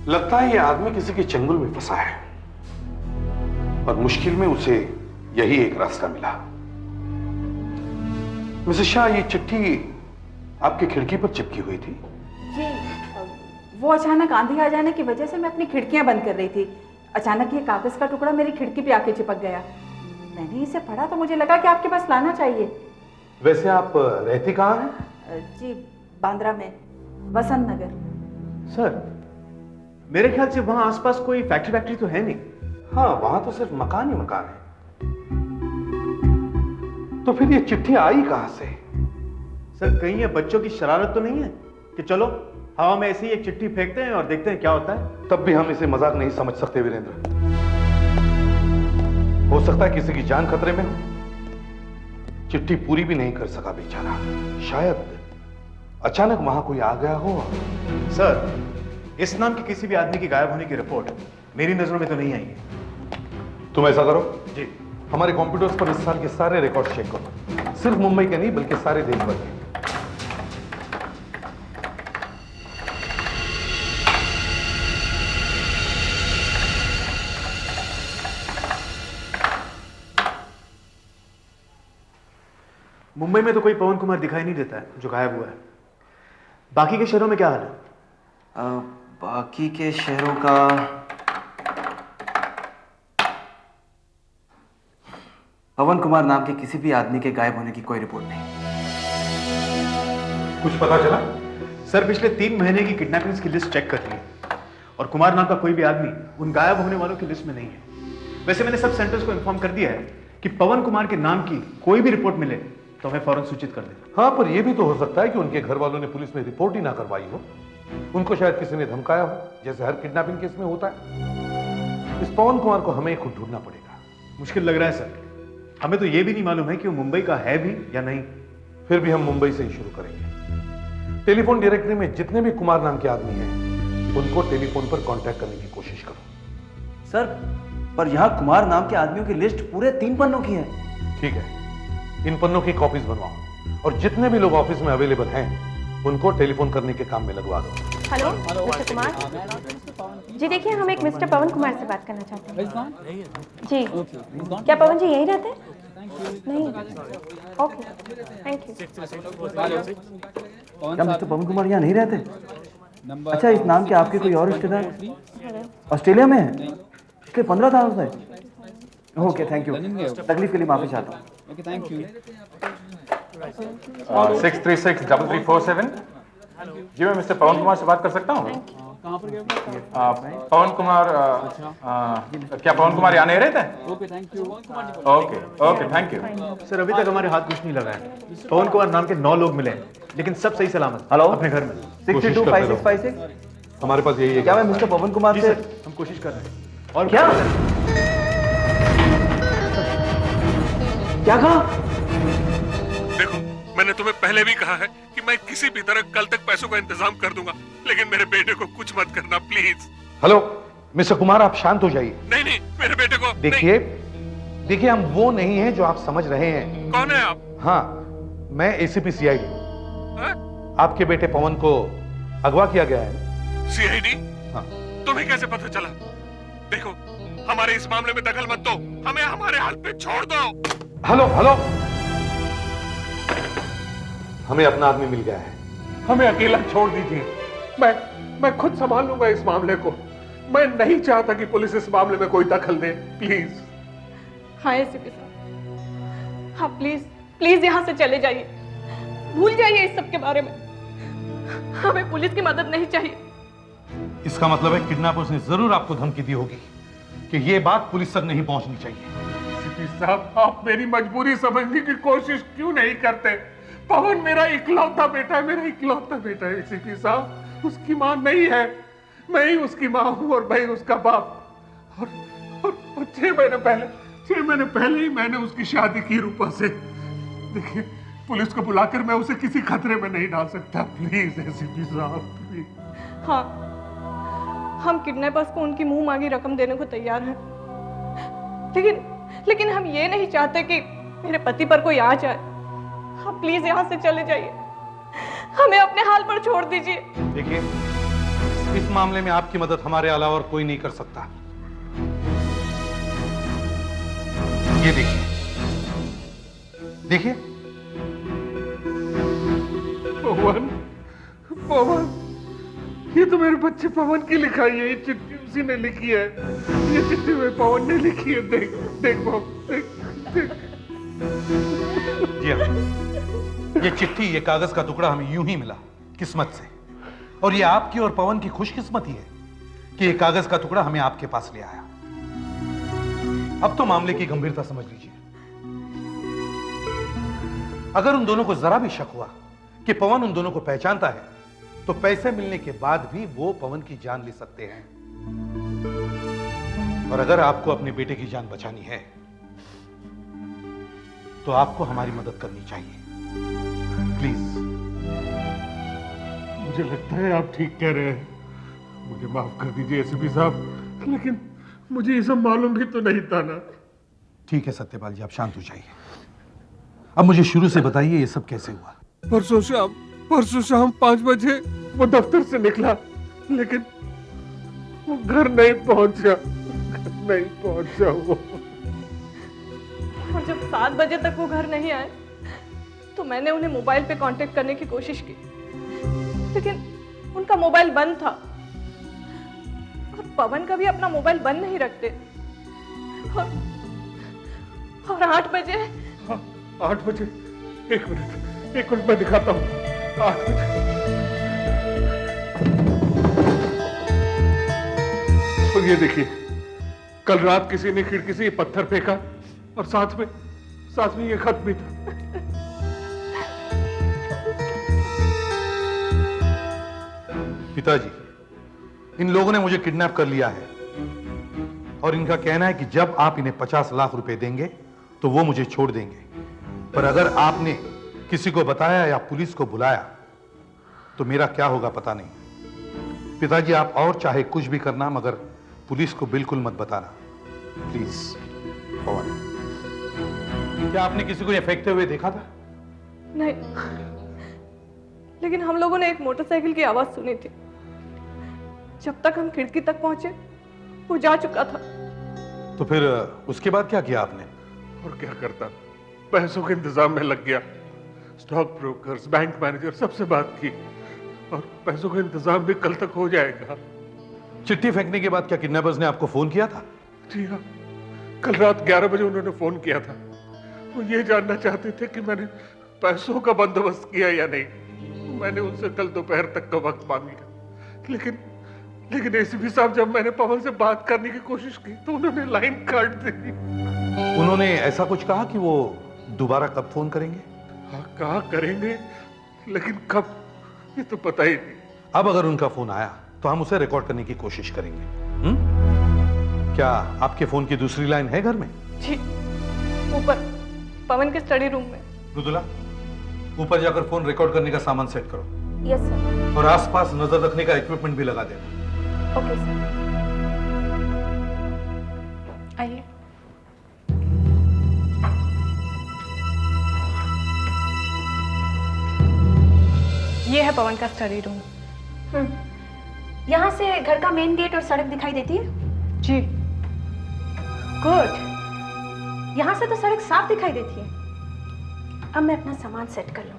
लगता है ये आदमी किसी के चंगुल में फंसा है और मुश्किल में उसे यही एक रास्ता मिला। मिसेस शाह, ये चिट्ठी आपकी खिड़की पर चिपकी हुई थी? जी, वो अचानक आंधी आ जाने की वजह से मैं अपनी खिड़कियां बंद कर रही थी। अचानक ये कागज का टुकड़ा मेरी खिड़की पे आके चिपक गया। मैंने इसे पढ़ा तो मुझे लगा कि आपके पास लाना चाहिए। वैसे आप रहती कहाँ हैं? जी, बांद्रा में, वसंत नगर। सर, मेरे ख्याल से वहां आसपास कोई फैक्ट्री तो है नहीं। हाँ, वहां तो सिर्फ मकान ही मकान है। तो फिर ये चिट्ठी आई कहां से? सर, कहीं ये बच्चों की शरारत तो नहीं है कि चलो हवा में ऐसे ही एक चिट्ठी फेंकते हैं और देखते हैं क्या होता है? तब भी हम इसे मजाक नहीं समझ सकते वीरेंद्र। हो सकता है किसी की जान खतरे में हो। चिट्ठी पूरी भी नहीं कर सका बेचारा। शायद अचानक वहां कोई आ गया हो। सर, इस नाम के किसी भी आदमी की गायब होने की रिपोर्ट मेरी नजरों में तो नहीं आई है। तुम ऐसा करो जी, हमारे कंप्यूटर्स पर इस साल के सारे रिकॉर्ड चेक करो, सिर्फ मुंबई के नहीं बल्कि सारे देश भर के। मुंबई में तो कोई पवन कुमार दिखाई नहीं देता है जो गायब हुआ है। बाकी के शहरों में क्या हाल है? बाकी के शहरों का पवन कुमार नाम के किसी भी आदमी के गायब होने की कोई रिपोर्ट नहीं। कुछ पता चला? सर, पिछले 3 महीने की किडनैपिंग्स की लिस्ट चेक कर ली है और कुमार नाम का कोई भी आदमी उन गायब होने वालों की लिस्ट में नहीं है। वैसे मैंने सब सेंटर्स को इन्फॉर्म कर दिया है कि पवन कुमार के नाम की कोई भी रिपोर्ट मिले तो हमें फौरन सूचित कर दें। हाँ, पर यह भी तो हो सकता है कि उनके घर वालों ने पुलिस में रिपोर्ट ही ना करवाई हो। उनको शायद किसी ने धमकाया हो, जैसे हर किडनैपिंग केस में होता है। इस पवन कुमार को हमें खुद ढूंढना पड़ेगा। मुश्किल लग रहा है सर। हमें तो यह भी नहीं मालूम है कि वो मुंबई का है भी या नहीं। फिर भी हम मुंबई से ही शुरू करेंगे। टेलीफोन डायरेक्टरी में जितने भी कुमार नाम के आदमी हैं, उनको टेलीफोन पर कांटेक्ट करने की कोशिश करो। सर, पर यहां कुमार नाम के आदमियों की लिस्ट पूरे 3 पन्नों की है। ठीक है, इन पन्नों की कॉपीज बनवाओ और जितने भी लोग ऑफिस में अवेलेबल हैं उनको टेलीफोन करने के काम में लगवा दो। हेलो मिस्टर कुमार जी, देखिए हम एक मिस्टर पवन कुमार से बात करना चाहते हैं। जी, क्या पवन जी यहीं रहते हैं? नहीं, ओके, थैंक यू। क्या मिस्टर पवन कुमार यहाँ नहीं रहते? अच्छा, इस नाम के आपके कोई और रिश्तेदार ऑस्ट्रेलिया में है? पिछले 15 सालों से? Okay, thank you. तकलीफ के लिए माफी चाहता हूँ। 636-3347। जी, मैं मिस्टर पवन कुमार से बात कर सकता हूँ? पवन कुमार, क्या पवन कुमार यहाँ नहीं रहते? Okay, thank you. सर, अभी तक हमारे हाथ कुछ नहीं लगा है। पवन कुमार नाम के 9 लोग मिले हैं, लेकिन सब सही सलामत हेलो, अपने घर में। 625656। हमारे पास यही है। क्या मैं मिस्टर पवन कुमार से? हम कोशिश कर रहे हैं। और क्या कहा? देखो, मैंने तुम्हें पहले भी कहा है कि मैं किसी भी तरह कल तक पैसों का इंतजाम कर दूंगा, लेकिन मेरे बेटे को कुछ मत करना प्लीज। हेलो मिस्टर कुमार, आप शांत हो जाइए। नहीं, मेरे बेटे को देखिए, हम वो नहीं हैं जो आप समझ रहे हैं। कौन है आप? हाँ, मैं एसीपी सीआईडी हूँ। आपके बेटे पवन को अगवा किया गया है। सीआईडी? हाँ। तुम्हें कैसे पता चला? देखो, हमारे इस मामले में दखल मत दो, हमें हमारे हाल पे छोड़ दो। हेलो, हमें अपना आदमी मिल गया है। हमें अकेला छोड़ दीजिए। मैं खुद संभाल लूंगा इस मामले को। मैं नहीं चाहता कि पुलिस इस मामले में कोई दखल दे, प्लीज। हाँ एसीपी साहब, हाँ प्लीज यहाँ से चले जाइए, भूल जाइए इस सब के बारे में। हमें पुलिस की मदद नहीं चाहिए। इसका मतलब है किडनैपर्स ने जरूर आपको धमकी दी होगी कि ये बात पुलिस तक नहीं पहुंचनी चाहिए। एसीपी साहब, आप मेरी मजबूरी समझने की कोशिश क्यों नहीं करते? पवन मेरा इकलौता बेटा है, मेरा इकलौता बेटा है एसीपी साहब। उसकी मां नहीं है, मैं ही उसकी मां हूं और मैं ही उसका बाप। और 6 महीने पहले ही मैंने उसकी शादी की रूपा से। देखिए, पुलिस को बुलाकर मैं उसे किसी खतरे में नहीं डाल सकता। प्लीज एसीपी साहब, प्लीज। हाँ, हम किडनैपर्स को उनकी मुंह मांगी रकम देने को तैयार हैं, लेकिन हम ये नहीं चाहते कि मेरे पति पर कोई आ जाए। आप प्लीज यहाँ से चले जाइए। हमें अपने हाल पर छोड़ दीजिए। देखिए, इस मामले में आपकी मदद हमारे अलावा और कोई नहीं कर सकता। ये देखिए, देखिए। पवन, पवन, ये तो मेरे बच्चे पवन की लिखाई है। ये चिट्ठी उसी ने लिखी है। ये चिट्ठी में पवन ने लिखी है। देख, देख बाबू, देख, देख। जी हाँ, ये चिट्ठी, ये कागज का टुकड़ा हमें यूं ही मिला, किस्मत से। और ये आपकी और पवन की खुशकिस्मती है कि ये कागज का टुकड़ा हमें आपके पास ले आया। अब तो मामले की गंभीरता समझ लीजिए। अगर उन दोनों को जरा भी शक हुआ कि पवन उन दोनों को पहचानता है, तो पैसे मिलने के बाद भी वो पवन की जान ले सकते हैं। और अगर आपको अपने बेटे की जान बचानी है, तो आपको हमारी मदद करनी चाहिए। प्लीज। मुझे लगता है आप ठीक कह रहे हैं। मुझे माफ कर दीजिए एसीपी साहब, लेकिन मुझे ये सब मालूम भी तो नहीं था ना। ठीक है सत्यपाल जी, आप शांत हो जाइए। अब मुझे शुरू से बताइए, ये सब कैसे हुआ? परसों शाम 5 बजे वो दफ्तर से निकला, लेकिन वो घर नहीं पहुंचा। वो। और जब 7 बजे तक वो घर नहीं आए, तो मैंने उन्हें मोबाइल पे कांटेक्ट करने की कोशिश की, लेकिन उनका मोबाइल बंद था। और पवन कभी अपना मोबाइल बंद नहीं रखते। और 8 बजे। हाँ, 8 बजे। एक मिनट मैं दिखाता हूँ। 8 बजे। और ये देखिए, कल रात किसी ने खिड़की से ये पत्थर फेंका, और साथ में ये खत भी था। पिताजी, इन लोगों ने मुझे किडनैप कर लिया है और इनका कहना है कि जब आप इन्हें 50 लाख रुपए देंगे तो वो मुझे छोड़ देंगे। पर अगर आपने किसी को बताया या पुलिस को बुलाया तो मेरा क्या होगा पता नहीं। पिताजी, आप और चाहे कुछ भी करना, मगर पुलिस को बिल्कुल मत बताना, प्लीज। पवन, क्या आपने किसी को ये फेंकते हुए देखा था? नहीं, लेकिन हम लोगों ने एक मोटरसाइकिल की आवाज सुनी थी। जब तक हम खिड़की तक पहुंचे, वो जा चुका था। तो फिर उसके बाद क्या किया आपने? और क्या करता, पैसों के इंतजाम में लग गया। स्टॉक ब्रोकर्स, बैंक मैनेजर, सबसे बात की, और पैसों का इंतजाम भी कल तक हो जाएगा। चिट्ठी फेंकने के बाद क्या किडनैपर्स ने आपको फोन किया था? जी हाँ, कल रात 11 बजे उन्होंने फोन किया था। वो ये जानना चाहते थे कि मैंने पैसों का बंदोबस्त किया या नहीं। मैंने उनसे कल दोपहर तक का वक्त मांग लिया, लेकिन एसीपी साहब, जब मैंने पवन से बात करने की कोशिश की तो उन्होंने लाइन काट दी। उन्होंने ऐसा कुछ कहा कि वो दोबारा कब फोन करेंगे? हाँ, कहा करेंगे, लेकिन कब, ये तो पता ही नहीं। अब अगर उनका फोन आया तो हम उसे रिकॉर्ड करने की कोशिश करेंगे। क्या आपके फोन की दूसरी लाइन है घर में? जी, ऊपर पवन के स्टडी रूम में। रुदुला, ऊपर जाकर फोन रिकॉर्ड करने का सामान सेट करो। Yes sir. और आसपास नजर रखने का इक्विपमेंट भी लगा देना। Okay sir. आइए। ये है पवन का स्टडी रूम। यहाँ से घर का मेन गेट और सड़क दिखाई देती है? जी। गुड। यहाँ से तो सड़क साफ दिखाई देती है। अब मैं अपना सामान सेट कर लूं।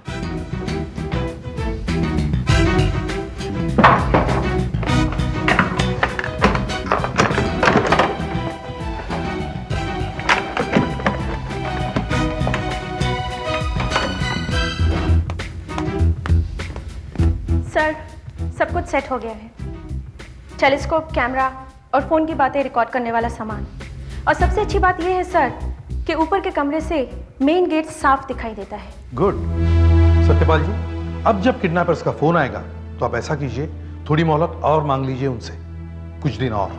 सर, सब कुछ सेट हो गया है। टेलीस्कोप, कैमरा और फोन की बातें रिकॉर्ड करने वाला सामान। और सबसे अच्छी बात यह है सर कि ऊपर के कमरे से मेन गेट साफ दिखाई देता है। गुड। सत्यपाल जी, अब जब किडनैपर्स का फोन आएगा तो आप ऐसा कीजिए, थोड़ी मोहलत और मांग लीजिए उनसे, कुछ दिन और।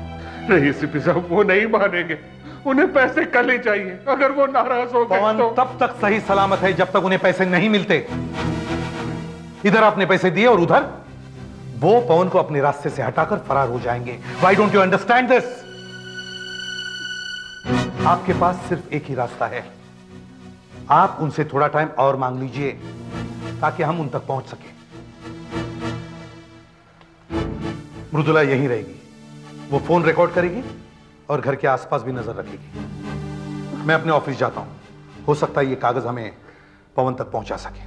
नहीं एसीपी साहब, वो नहीं मानेंगे। उन्हें पैसे कल ही चाहिए। अगर वो नाराज हो गए पवन तो तब तक सही सलामत है जब तक उन्हें पैसे नहीं मिलते। इधर आपने पैसे दिए और उधर वो पवन को अपने रास्ते से हटाकर फरार हो जाएंगे। Why don't you understand this? आपके पास सिर्फ एक ही रास्ता है। आप उनसे थोड़ा टाइम और मांग लीजिए ताकि हम उन तक पहुंच सके। मृदुला यहीं रहेगी। वो फोन रिकॉर्ड करेगी और घर के आसपास भी नजर रखेगी। मैं अपने ऑफिस जाता हूं, हो सकता है ये कागज हमें पवन तक पहुंचा सके।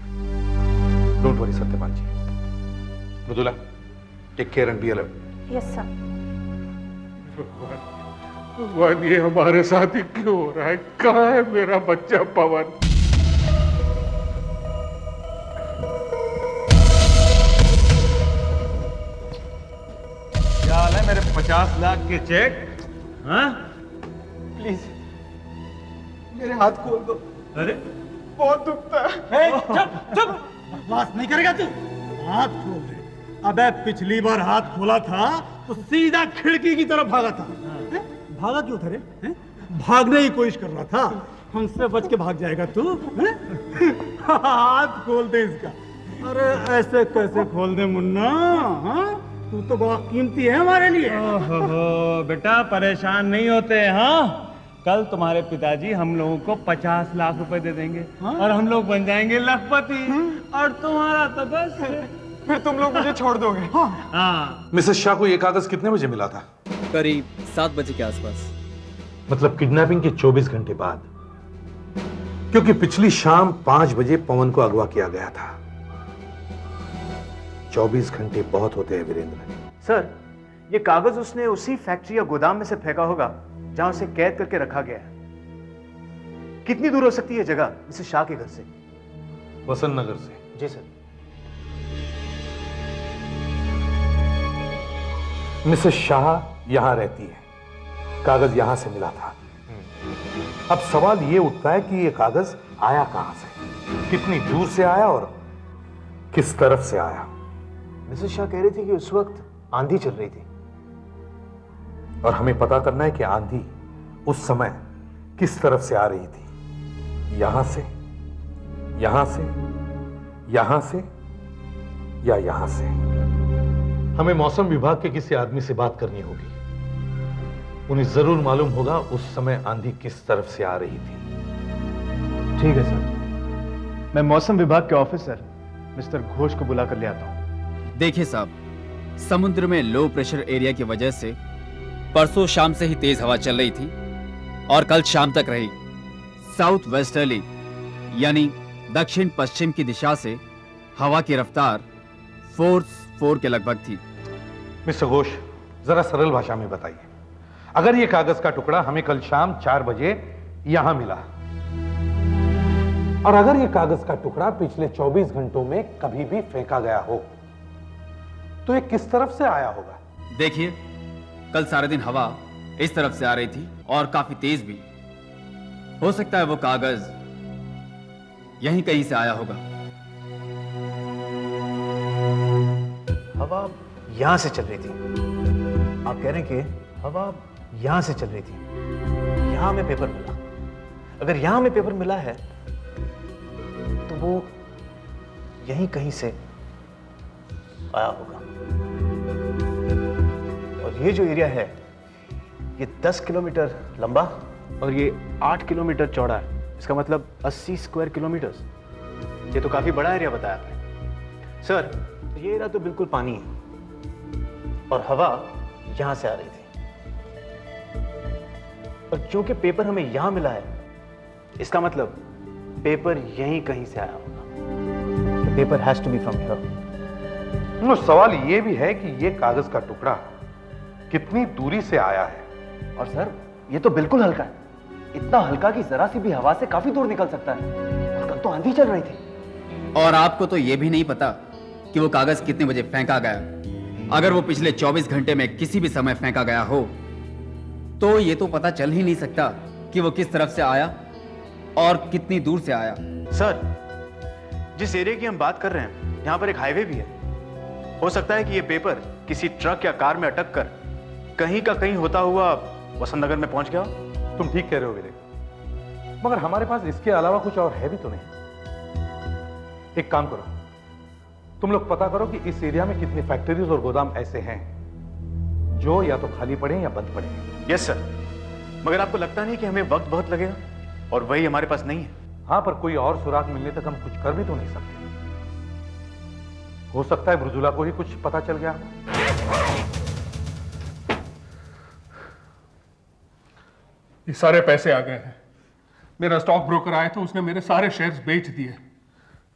Don't worry Satyapal ji. Mridula, take care and be alert. Yes sir. भगवान, ये हमारे साथ ही क्यों हो रहा है? कहाँ है मेरा बच्चा पवन? क्या हाल है मेरे 50 लाख के चेक? हाँ? प्लीज मेरे हाथ खोल दो। अरे बहुत दुखता है। चुप! बकवास नहीं करेगा तू? हाथ खोल दे। अबे पिछली बार हाथ खोला था तो सीधा खिड़की की तरफ भागा था। हैं? भागा क्यों था रे? हैं? भागने की कोशिश कर रहा था। हमसे बच के भाग जाएगा तू? हैं? हाथ खोल दे इसका। अरे ऐसे कैसे खोल दे मुन्ना? हाँ? तू तो बहुत कीमती है हमारे लिए। ओहो बेटा, परेशान नहीं होते। हाँ, कल तुम्हारे पिताजी हम लोगों को 50 लाख रुपए दे देंगे। हाँ? और हम लोग बन जाएंगे लखपति। और तुम्हारा तो बस फिर तुम लोग मुझे छोड़ दोगे। हाँ। मिसेस शाह को यह कागज कितने बजे मिला था? करीब 7 बजे के आसपास। मतलब किडनैपिंग के 24 घंटे बाद, क्योंकि पिछली शाम 5 बजे पवन को अगवा किया गया था। 24 घंटे बहुत होते हैं वीरेंद्र। सर, ये कागज उसने उसी फैक्ट्री या गोदाम में से फेंका होगा जहां उसे कैद करके रखा गया है। कितनी दूर हो सकती है जगह मिसेस शाह के घर से? वसंत नगर से। जी सर। मिसेस शाह यहां रहती है, कागज यहां से मिला था। अब सवाल यह उठता है कि यह कागज आया कहां से, कितनी दूर से आया और किस तरफ से आया। मिसेस शाह कह रही थी कि उस वक्त आंधी चल रही थी, और हमें पता करना है कि आंधी उस समय किस तरफ से आ रही थी, यहां से, यहां से, यहां से या यहां से। हमें मौसम विभाग के किसी आदमी से बात करनी होगी। उन्हें जरूर मालूम होगा उस समय आंधी किस तरफ से आ रही थी। ठीक है सर, मैं मौसम विभाग के ऑफिसर मिस्टर घोष को बुला कर ले आता हूं। देखिए साहब, समुद्र में लो प्रेशर एरिया की वजह से परसों शाम से ही तेज हवा चल रही थी और कल शाम तक रही। साउथ वेस्टर्ली यानी दक्षिण पश्चिम की दिशा से हवा की रफ्तार फोर्स 4 के लगभग थी। मिस्टर घोष, जरा सरल भाषा में बताइए, अगर यह कागज का टुकड़ा हमें कल शाम 4 बजे यहां मिला, और अगर यह कागज का टुकड़ा पिछले 24 घंटों में कभी भी फेंका गया हो, तो यह किस तरफ से आया होगा? देखिए, कल सारे दिन हवा इस तरफ से आ रही थी और काफी तेज भी। हो सकता है वो कागज यहीं कहीं से आया होगा। हवा यहां से चल रही थी। आप कह रहे हैं कि हवा यहां से चल रही थी, यहां में पेपर मिला। अगर यहां में पेपर मिला है तो वो यहीं कहीं से आया होगा। और ये जो एरिया है ये 10 किलोमीटर लंबा और ये 8 किलोमीटर चौड़ा है। इसका मतलब 80 स्क्वायर किलोमीटर्स। ये तो काफी बड़ा एरिया बताया आपने। सर, ये एरिया तो बिल्कुल पानी है और हवा यहां से आ रही थी। और चूंकि पेपर हमें यहां मिला है, इसका मतलब पेपर यहीं कहीं से आया होगा। Paper has to be from here. सवाल यह भी है कि यह कागज का टुकड़ा कितनी दूरी से आया है। और सर, ये तो बिल्कुल हल्का है, इतना हल्का कि जरा सी भी हवा से काफी दूर निकल सकता है। और कल तो आंधी चल रही थी। और आपको तो यह भी नहीं पता कि वो कागज कितने बजे फेंका गया। अगर वो पिछले 24 घंटे में किसी भी समय फेंका गया हो तो ये तो पता चल ही नहीं सकता कि वो किस तरफ से आया और कितनी दूर से आया। सर, जिस एरिया की हम बात कर रहे हैं यहां पर एक हाईवे भी है। हो सकता है कि ये पेपर किसी ट्रक या कार में अटक कर कहीं का कहीं होता हुआ वसंत नगर में पहुंच गया। तुम ठीक कह रहे हो वीरे, मगर हमारे पास इसके अलावा कुछ और है भी तो नहीं। एक काम करो, तुम लोग पता करो कि इस एरिया में कितनी फैक्ट्रीज और गोदाम ऐसे हैं जो या तो खाली पड़े या बंद पड़े हैं। यस सर, मगर आपको लगता नहीं कि हमें वक्त बहुत लगेगा? और वही हमारे पास नहीं है। हाँ, पर कोई और सुराग मिलने तक हम कुछ कर भी तो नहीं सकते। हो सकता है मृदुला को ही कुछ पता चल गया। ये सारे पैसे आ गए हैं। मेरा स्टॉक ब्रोकर आया तो उसने मेरे सारे शेयर्स बेच दिए।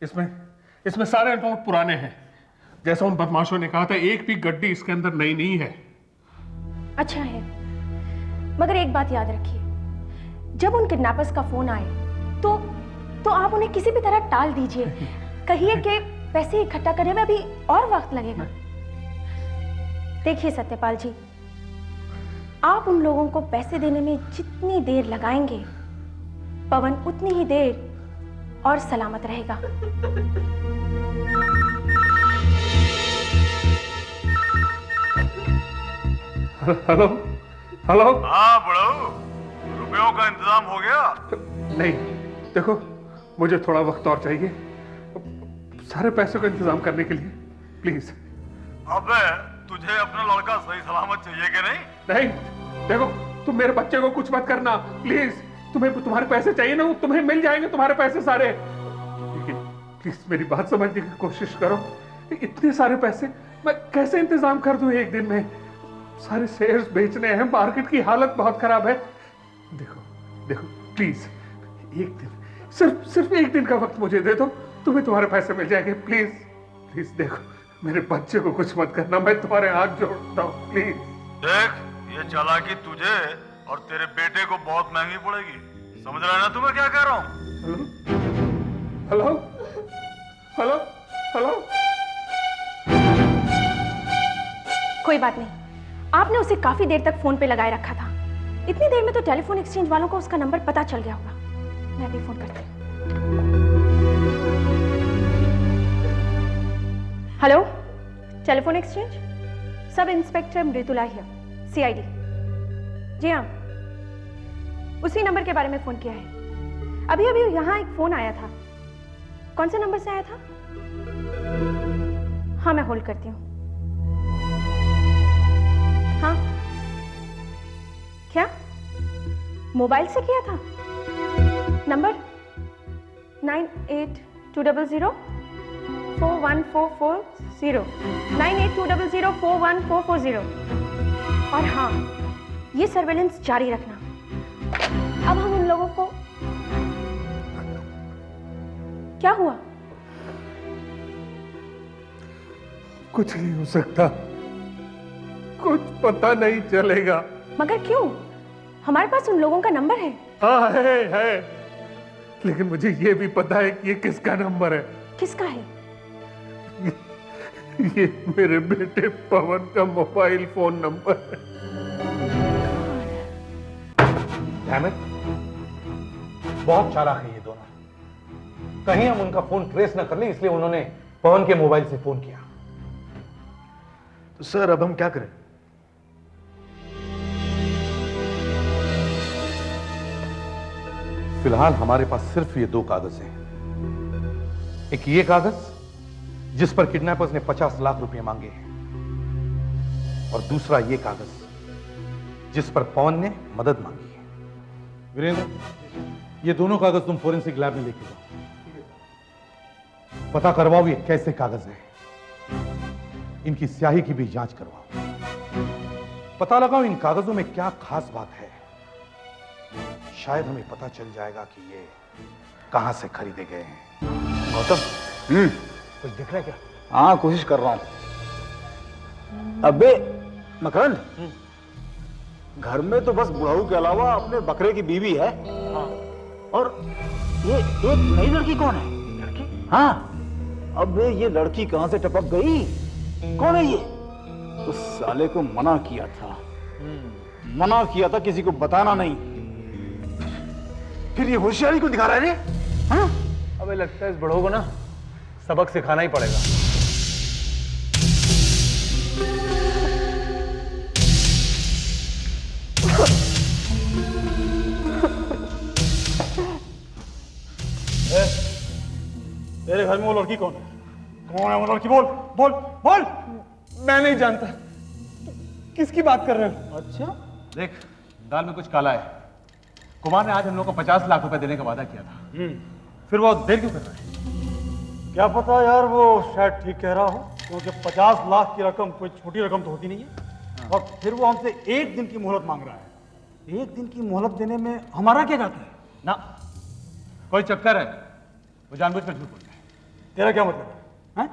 इसमें सारे नोट पुराने हैं। जैसा उन बदमाशों ने कहा था, एक भी गड्डी इसके अंदर नई नहीं है। अच्छा है, मगर एक बात याद रखिए, जब उन किडनैपर्स का फोन आए तो आप उन्हें किसी भी तरह टाल दीजिए। कहिए कि पैसे इकट्ठा करने में अभी और वक्त लगेगा। देखिए सत्यपाल जी, आप उन लोगों को पैसे देने में जितनी देर लगाएंगे, पवन उतनी ही देर और सलामत रहेगा। Hello hello. हाँ बड़ाऊ, रुपयों का इंतजाम हो गया? नहीं, देखो मुझे थोड़ा वक्त और चाहिए सारे पैसों का इंतजाम करने के लिए, प्लीज। अबे तुझे अपना लड़का सही सलामत चाहिए कि नहीं? नहीं, देखो तुम मेरे बच्चे को कुछ मत करना प्लीज। तुम्हारे पैसे चाहिए ना, तुम्हें मिल जाएंगे तुम्हारे पैसे सारे। लेकिन प्लीज मेरी बात समझने की कोशिश करो। इतने सारे पैसे मैं कैसे इंतजाम कर दूं एक दिन में? सारे शेयर्स बेचने हैं, मार्केट की हालत बहुत खराब है। देखो प्लीज एक दिन, सिर्फ एक दिन का वक्त मुझे दे दो, तुम्हें तुम्हारे पैसे मिल जाएंगे। प्लीज देखो, मेरे बच्चे को कुछ मत करना, मैं तुम्हारे हाथ जोड़ता हूँ प्लीज। देख, ये चालाकी तुझे और तेरे बेटे को बहुत महंगी पड़ेगी। समझ रहा है ना तुम्हें क्या कह रहा हूँ? Hello hello hello. कोई बात नहीं, आपने उसे काफी देर तक फोन पे लगाए रखा था। इतनी देर में तो टेलीफोन एक्सचेंज वालों को उसका नंबर पता चल गया होगा। मैं भी फोन करती हूँ। Hello, telephone exchange, sub inspector Mridula here, CID। जी हाँ, उसी नंबर के बारे में फोन किया है। अभी यहाँ एक फोन आया था। कौन से नंबर से आया था? हाँ, मैं होल्ड करती हूँ। हाँ, क्या मोबाइल से किया था? नंबर 9820041440, 9820041440। और हाँ, ये सर्वेलेंस जारी रखना। अब हम उन लोगों को, क्या हुआ? कुछ नहीं हो सकता, कुछ पता नहीं चलेगा। मगर क्यों? हमारे पास उन लोगों का नंबर है। हाँ है, लेकिन मुझे ये भी पता है कि ये किसका नंबर है। किसका है? ये मेरे बेटे पवन का मोबाइल फोन नंबर है। Damn it! बहुत चालाक है ये दोनों। कहीं हम उनका फोन ट्रेस न कर लें, इसलिए उन्होंने पवन के मोबाइल से फोन किया। तो सर अब हम क्या करें? फिलहाल हमारे पास सिर्फ ये 2 कागज हैं। एक ये कागज जिस पर किडनैपर्स ने 50 लाख रुपए मांगे हैं, और दूसरा ये कागज जिस पर पवन ने मदद मांगी है। वीरेंद्र, ये दोनों कागज तुम फोरेंसिक लैब में लेके जाओ। पता करवाओ ये कैसे कागज है, इनकी स्याही की भी जांच करवाओ। पता लगाओ इन कागजों में क्या खास बात है। शायद हमें पता चल जाएगा कि ये कहां से खरीदे गए हैं। गौतम, कुछ दिख रहा है क्या? हाँ, कोशिश कर रहा हूं। अबे मकरंद, घर में तो बस बुढ़ाऊ के अलावा अपने बकरे की बीवी है। और ये एक नई लड़की कौन है? लड़की? हाँ, अबे ये लड़की कहां से टपक गई? कौन है ये? उस साले को मना किया था किसी को बताना नहीं। फिर ये होशियारी को दिखा रहा है रे? हाँ? अबे लगता है इस बड़ों को ना सबक सिखाना ही पड़ेगा। तेरे घर में वो लड़की कौन है? कौन है वो लड़की? बोल बोल बोल। मैं नहीं जानता। किसकी बात कर रहे हो? अच्छा, देख, दाल में कुछ काला है। कुमार ने आज हम लोग को 50 लाख रुपए देने का वादा किया था। फिर वो देर क्यों कर रहा है? क्या पता यार, वो शायद ठीक कह रहा हो, क्योंकि 50 लाख की रकम कोई छोटी रकम तो होती नहीं है। और फिर वो हमसे 1 दिन की मोहलत मांग रहा है। एक दिन की मोहलत देने में हमारा क्या जाता है? ना, कोई चक्कर है, वो जानबूझकर झूठ बोल रहा है। तेरा क्या मतलब है?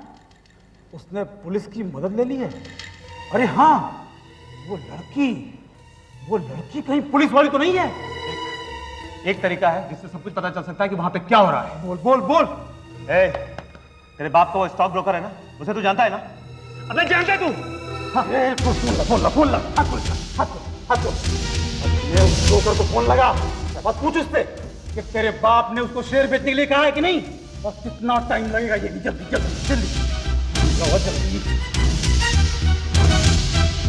उसने पुलिस की मदद ले ली है? अरे हाँ, वो लड़की कहीं पुलिस वाली तो नहीं है? एक तरीका है जिससे सब कुछ पता चल सकता है कि वहां पे क्या हो रहा है। बोल बोल बोल। तेरे बाप का वो स्टॉक ब्रोकर है ना, उसे तू जानता है ना? अबे जानता है तू? हाँ, फोन ला, हाथ खोल। ये उस ब्रोकर को फोन लगा, बात पूछ उससे कि तेरे बाप ने उसको शेयर बेचने के लिए कहा है कि नहीं? बस कितना टाइम लगेगा ये? जल्दी।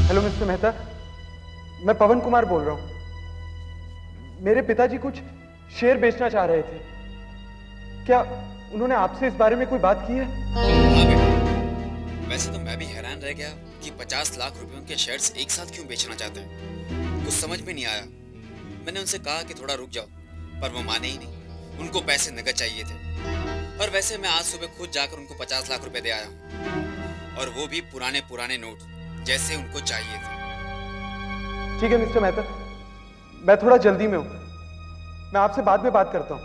हेलो मिस्टर मेहता, मैं पवन कुमार बोल रहा हूं। मेरे पिताजी कुछ शेयर बेचना चाह रहे थे। क्या उन्होंने आपसे इस बारे में कोई बात की है? हाँ बेटा, वैसे तो मैं भी हैरान रह गया कि 50 लाख रुपयों के शेयर्स एक साथ क्यों बेचना चाहते हैं। कुछ समझ में नहीं आया। मैंने उनसे कहा कि थोड़ा रुक जाओ, पर वो माने ही नहीं। उनको पैसे नकद चाहिए थे। और वैसे मैं आज सुबह खुद जाकर उनको 50 लाख रुपए दे आया हूँ, और वो भी पुराने नोट जैसे उनको चाहिए थे। ठीक है मिस्टर मेहता, मैं थोड़ा जल्दी में हूं, मैं आपसे बाद में बात करता हूं।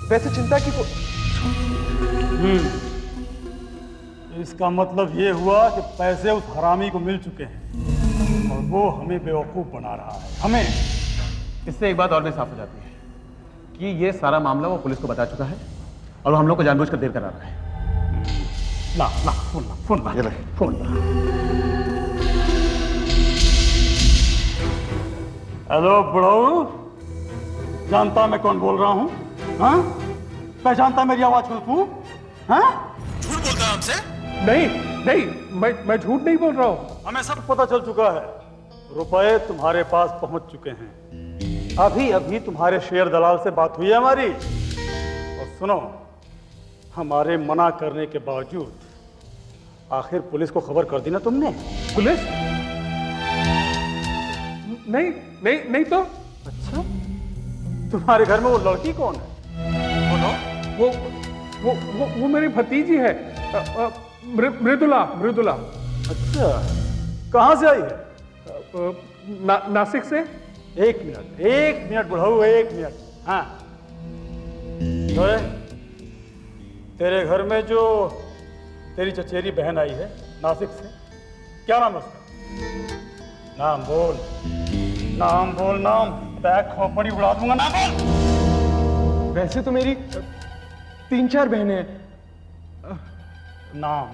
वैसे चिंता की इसका मतलब ये हुआ कि पैसे उस हरामी को मिल चुके हैं और वो हमें बेवकूफ बना रहा है। हमें इससे एक बात और भी साफ हो जाती है कि ये सारा मामला वो पुलिस को बता चुका है और वो हम लोग को जानबूझकर देर करा रहा है। ला फोन ला। हेलो बुढ़ऊ, जानता मैं कौन बोल रहा हूँ? हाँ, पहचानता मेरी आवाज को तू? हाँ, झूठ बोलता है हमसे? नहीं, मैं झूठ नहीं बोल रहा हूँ। हमें सब पता चल चुका है। रुपए तुम्हारे पास पहुंच चुके हैं। अभी तुम्हारे शेयर दलाल से बात हुई है हमारी। और सुनो, हमारे मना करने के बावजूद आखिर पुलिस को खबर कर दी ना तुमने? पुलिस? नहीं तो। अच्छा, तुम्हारे घर में वो लड़की कौन है? वो मेरी भतीजी है, मृदुला। अच्छा, कहाँ से आई है? नासिक से। एक मिनट बुढ़ऊ, एक मिनट। हाँ, तो तेरे घर में जो तेरी चचेरी बहन आई है नासिक से, क्या नाम है उसका? नाम बोल। बैग खोपड़ी उड़ा दूंगा। नाम बोल। वैसे तो मेरी 3-4 बहनें हैं। नाम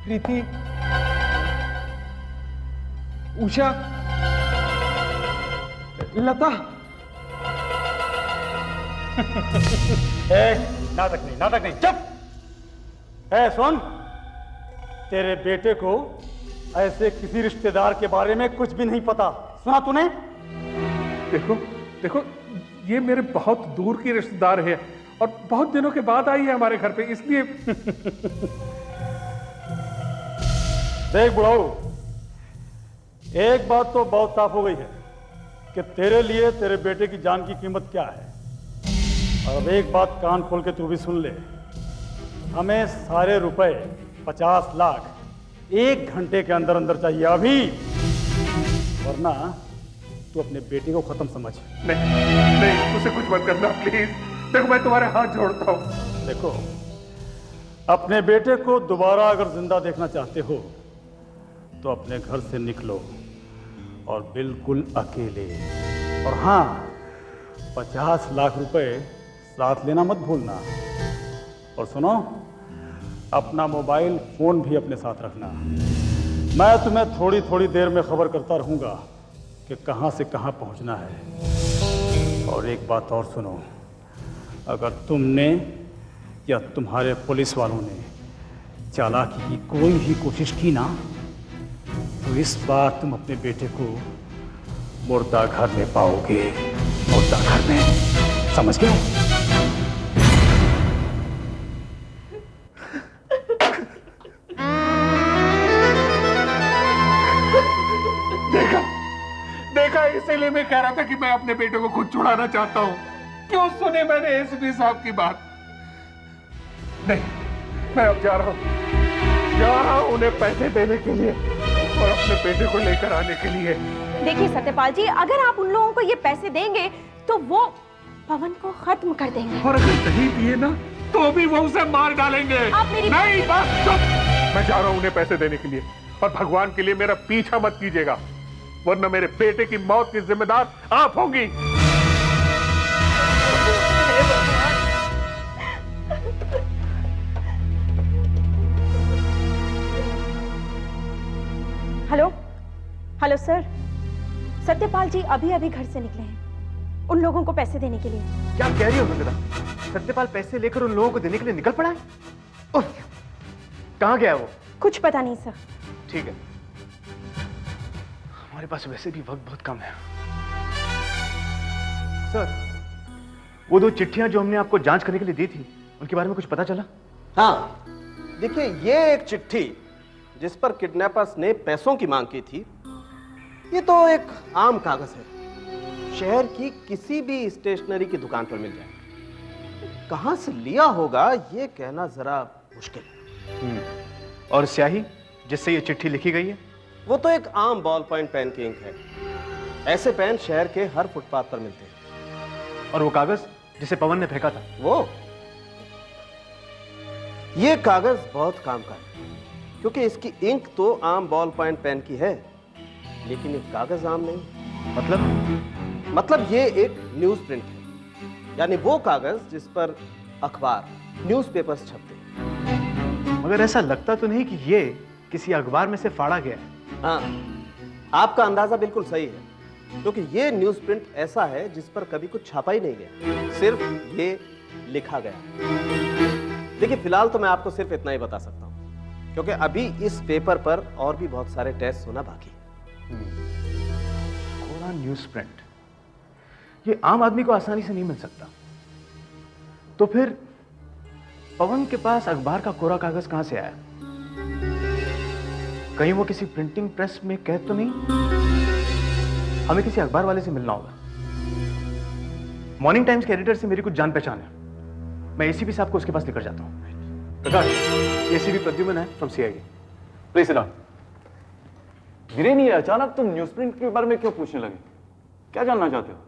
प्रीति, उषा, लता। नाटक नहीं, चुप। सुन, तेरे बेटे को ऐसे किसी रिश्तेदार के बारे में कुछ भी नहीं पता, सुना तूने? देखो, ये मेरे बहुत दूर की रिश्तेदार है और बहुत दिनों के बाद आई है हमारे घर पे, इसलिए। देख बुढ़ाऊ, एक बात तो बहुत साफ हो गई है कि तेरे लिए तेरे बेटे की जान की कीमत क्या है। और अब एक बात कान खोल के तू भी सुन ले, हमें सारे रुपए 50 लाख 1 घंटे के अंदर चाहिए अभी, वरना तू अपने बेटे को खत्म समझ। नहीं, उसे कुछ मत करना प्लीज। देखो, मैं तुम्हारे हाथ जोड़ता हूँ। देखो, अपने बेटे को दोबारा अगर जिंदा देखना चाहते हो तो अपने घर से निकलो और बिल्कुल अकेले। और हाँ, 50 लाख रुपए साथ लेना मत भूलना। और सुनो, अपना मोबाइल फोन भी अपने साथ रखना। मैं तुम्हें थोड़ी देर में खबर करता रहूंगा कि कहां से कहां पहुंचना है। और एक बात और सुनो, अगर तुमने या तुम्हारे पुलिस वालों ने चालाकी की कोई भी कोशिश की ना, तो इस बार तुम अपने बेटे को मुर्दा घर में पाओगे। मुर्दा घर में, समझ गए? देखा, इसीलिए मैं कह रहा था कि मैं अपने बेटे को खुद छुड़ाना चाहता हूँ। क्यों सुने मैंने एसपी साहब की बात? नहीं, मैं अब जा रहा हूँ उन्हें पैसे देने के लिए और अपने बेटे को लेकर आने के लिए। देखिए सत्यपाल जी, अगर आप उन लोगों को ये पैसे देंगे तो वो पवन को खत्म कर देंगे। और अगर नहीं दिए ना तो भी वो उसे मार डालेंगे। आप मेरी नहीं, बस चुप। मैं जा रहा हूं उन्हें पैसे देने के लिए, और भगवान के लिए मेरा पीछा मत कीजिएगा, वरना मेरे बेटे की मौत की जिम्मेदार आप होंगी। हेलो हेलो सर, सत्यपाल जी अभी अभी घर से निकले हैं उन लोगों को पैसे देने के लिए। क्या कह रही हो नंदिता? सत्यपाल पैसे लेकर उन लोगों को देने के लिए निकल पड़ा है? उफ, कहाँ गया वो? कुछ पता नहीं सर। ठीक है, हमारे पास वैसे भी वक्त बहुत कम है। सर, वो 2 चिट्ठियां जो हमने आपको जांच करने के लिए दी थी, उनके बारे में कुछ पता चला? हाँ, देखिए ये एक चिट्ठी जिस पर किडनैपर्स ने पैसों की मांग की थी, ये तो एक आम कागज है, शहर की किसी भी स्टेशनरी की दुकान पर मिल जाए। कहां से लिया होगा ये कहना जरा मुश्किल है। और स्याही जिससे ये चिट्ठी लिखी गई है? वो तो एक आम बॉल पॉइंट पेन की इंक है। ऐसे पेन शहर के हर फुटपाथ पर मिलते हैं। और वो कागज जिसे पवन ने फेंका था, वो ये कागज बहुत काम का है, क्योंकि इसकी इंक तो आम बॉल पॉइंट पेन की है, लेकिन ये कागज आम नहीं। मतलब ये एक न्यूज प्रिंट है, यानी वो कागज जिस पर अखबार, न्यूज़पेपर्स छपते हैं। मगर ऐसा लगता तो नहीं कि ये किसी अखबार में से फाड़ा गया है। हाँ, आपका अंदाजा बिल्कुल सही है, क्योंकि ये न्यूज प्रिंट ऐसा है जिस पर कभी कुछ छापा ही नहीं गया, सिर्फ ये लिखा गया। देखिए, फिलहाल तो मैं आपको सिर्फ इतना ही बता सकता हूं, क्योंकि अभी इस पेपर पर और भी बहुत सारे टेस्ट होना बाकी है। कोरा न्यूज प्रिंट, ये आम आदमी को आसानी से नहीं मिल सकता। तो फिर पवन के पास अखबार का कोरा कागज कहां से आया? कहीं वो किसी प्रिंटिंग प्रेस में कैद तो नहीं? हमें किसी अखबार वाले से मिलना होगा। मॉर्निंग टाइम्स के एडिटर से मेरी कुछ जान पहचान है, मैं एसीपी साहब को उसके पास लेकर जाता हूं। प्रकाश, एसीपी प्रद्युमन है from CID. Please sit down. Viren, ये अचानक तुम न्यूज प्रिंट के बारे में क्यों पूछने लगे? क्या जानना चाहते हो?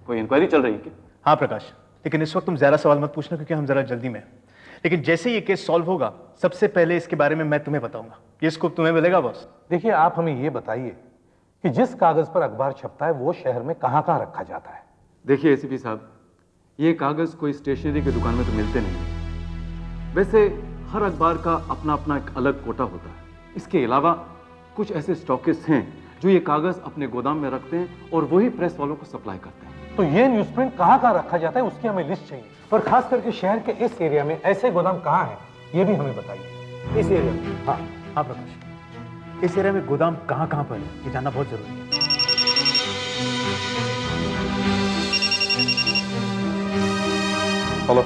कोई इंक्वायरी चल रही है क्या? हाँ प्रकाश, लेकिन इस वक्त तुम ज्यादा सवाल मत पूछना, क्योंकि हम जरा जल्दी में हैं। लेकिन जैसे ये केस सॉल्व होगा, सबसे पहले इसके बारे में मैं तुम्हें बताऊंगा। ये स्कूप तुम्हें मिलेगा बॉस। देखिए, आप हमें ये बताइए कि जिस कागज पर अखबार छपता है वो शहर में कहां कहां रखा जाता है? देखिए एसीपी साहब, ये कागज कोई स्टेशनरी की दुकान में तो मिलते नहीं। वैसे हर अखबार का अपना अपना एक अलग कोटा होता है। इसके अलावा कुछ ऐसे स्टॉकिस्ट हैं जो ये कागज अपने गोदाम में रखते हैं और वही प्रेस वालों को सप्लाई करते हैं। तो ये न्यूज प्रिंट कहां कहां रखा जाता है उसकी हमें लिस्ट चाहिए, और खास करके शहर के इस एरिया में ऐसे गोदाम कहां हैं ये भी हमें बताइए। इस एरिया में? हाँ हाँ प्रकाश, इस एरिया में गोदाम कहां कहां पर है ये जानना बहुत जरूरी है। हेलो।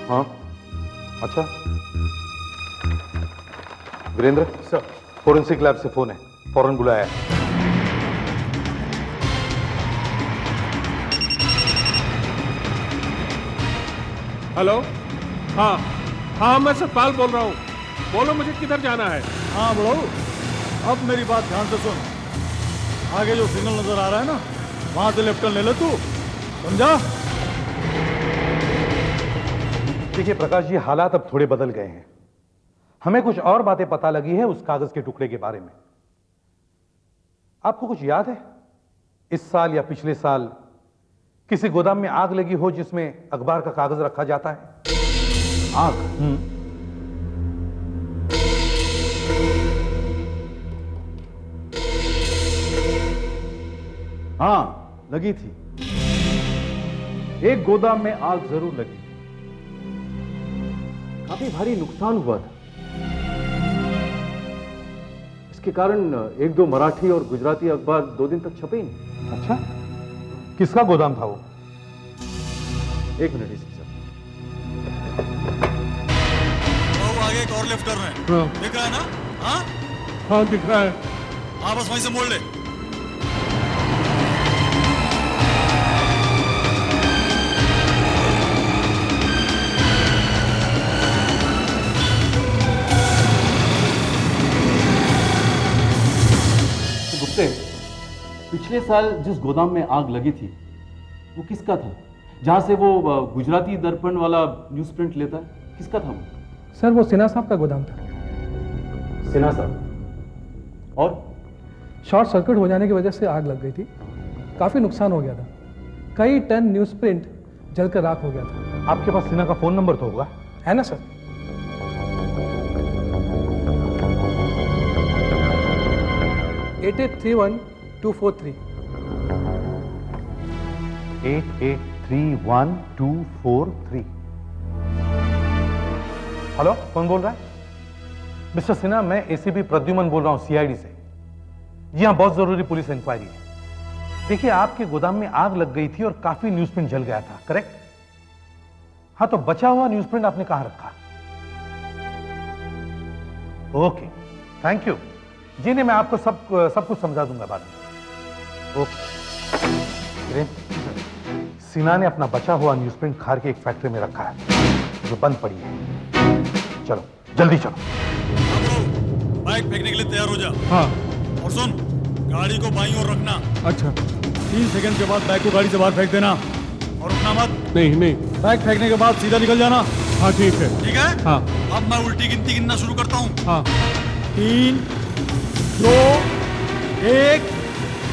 हाँ, अच्छा वीरेंद्र सर, फोरेंसिक लैब से फोन है, फौरन बुलाया है। हेलो। हाँ हाँ, मैं सतपाल बोल रहा हूँ। बोलो, मुझे किधर जाना है? हाँ बड़ो, अब मेरी बात ध्यान से सुन। आगे जो सिग्नल नजर आ रहा है ना, वहां से लेफ्ट टर्न ले ले तू, समझा? देखिए प्रकाश जी, हालात अब थोड़े बदल गए हैं। हमें कुछ और बातें पता लगी है उस कागज के टुकड़े के बारे में। आपको कुछ याद है, इस साल या पिछले साल किसी गोदाम में आग लगी हो जिसमें अखबार का कागज रखा जाता है? आग? हाँ, लगी थी। एक गोदाम में आग जरूर लगी, काफी भारी नुकसान हुआ था। इसके कारण 1-2 मराठी और गुजराती अखबार 2 दिन तक छपे ही नहीं। अच्छा, किसका गोदाम था वो? 1 मिनट इसी सर। वो आगे एक और लेफ्ट टर्न है, दिख रहा है ना? हाँ हाँ दिख रहा है। हाँ, बस वहीं से मोड़ ले। पिछले साल जिस गोदाम में आग लगी थी वो किसका था? जहां से वो गुजराती दर्पण वाला न्यूज प्रिंट लेता है, किसका था वो? सर वो सिन्हा साहब का गोदाम था। सिन्हा साहब? और शॉर्ट सर्किट हो जाने की वजह से आग लग गई थी, काफी नुकसान हो गया था, कई टन न्यूज प्रिंट जलकर राख हो गया था। आपके पास सिन्हा का फोन नंबर तो होगा? है ना सर? 8831-243। 8831-243। हेलो, कौन बोल रहा है? मिस्टर सिन्हा, मैं एसीपी प्रद्युमन बोल रहा हूं, सीआईडी से। जी हाँ, बहुत जरूरी पुलिस इंक्वायरी है। देखिए, आपके गोदाम में आग लग गई थी और काफी न्यूज प्रिंट जल गया था, करेक्ट? हाँ, तो बचा हुआ न्यूज प्रिंट आपने कहां रखा? Okay, thank you. जी नहीं, मैं आपको सब कुछ समझा दूंगा बाद में। ओके। सिन्हा ने अपना बचा हुआ न्यूज प्रिंट खार के एक फैक्ट्री में रखा है जो बंद पड़ी है। चलो, जल्दी चलो। बाइक फेंकने के लिए तैयार हो जा। हाँ। और सुन, गाड़ी को बाईं ओर रखना। अच्छा। 3 सेकंड के बाद बाइक को गाड़ी से बाहर फेंक देना और रुकना मत। नहीं। बाइक फेंकने के बाद सीधा निकल जाना। हाँ ठीक है। ठीक है? हाँ। अब मैं उल्टी गिनती गिनना शुरू करता हूँ। हाँ। 3, 2, 1,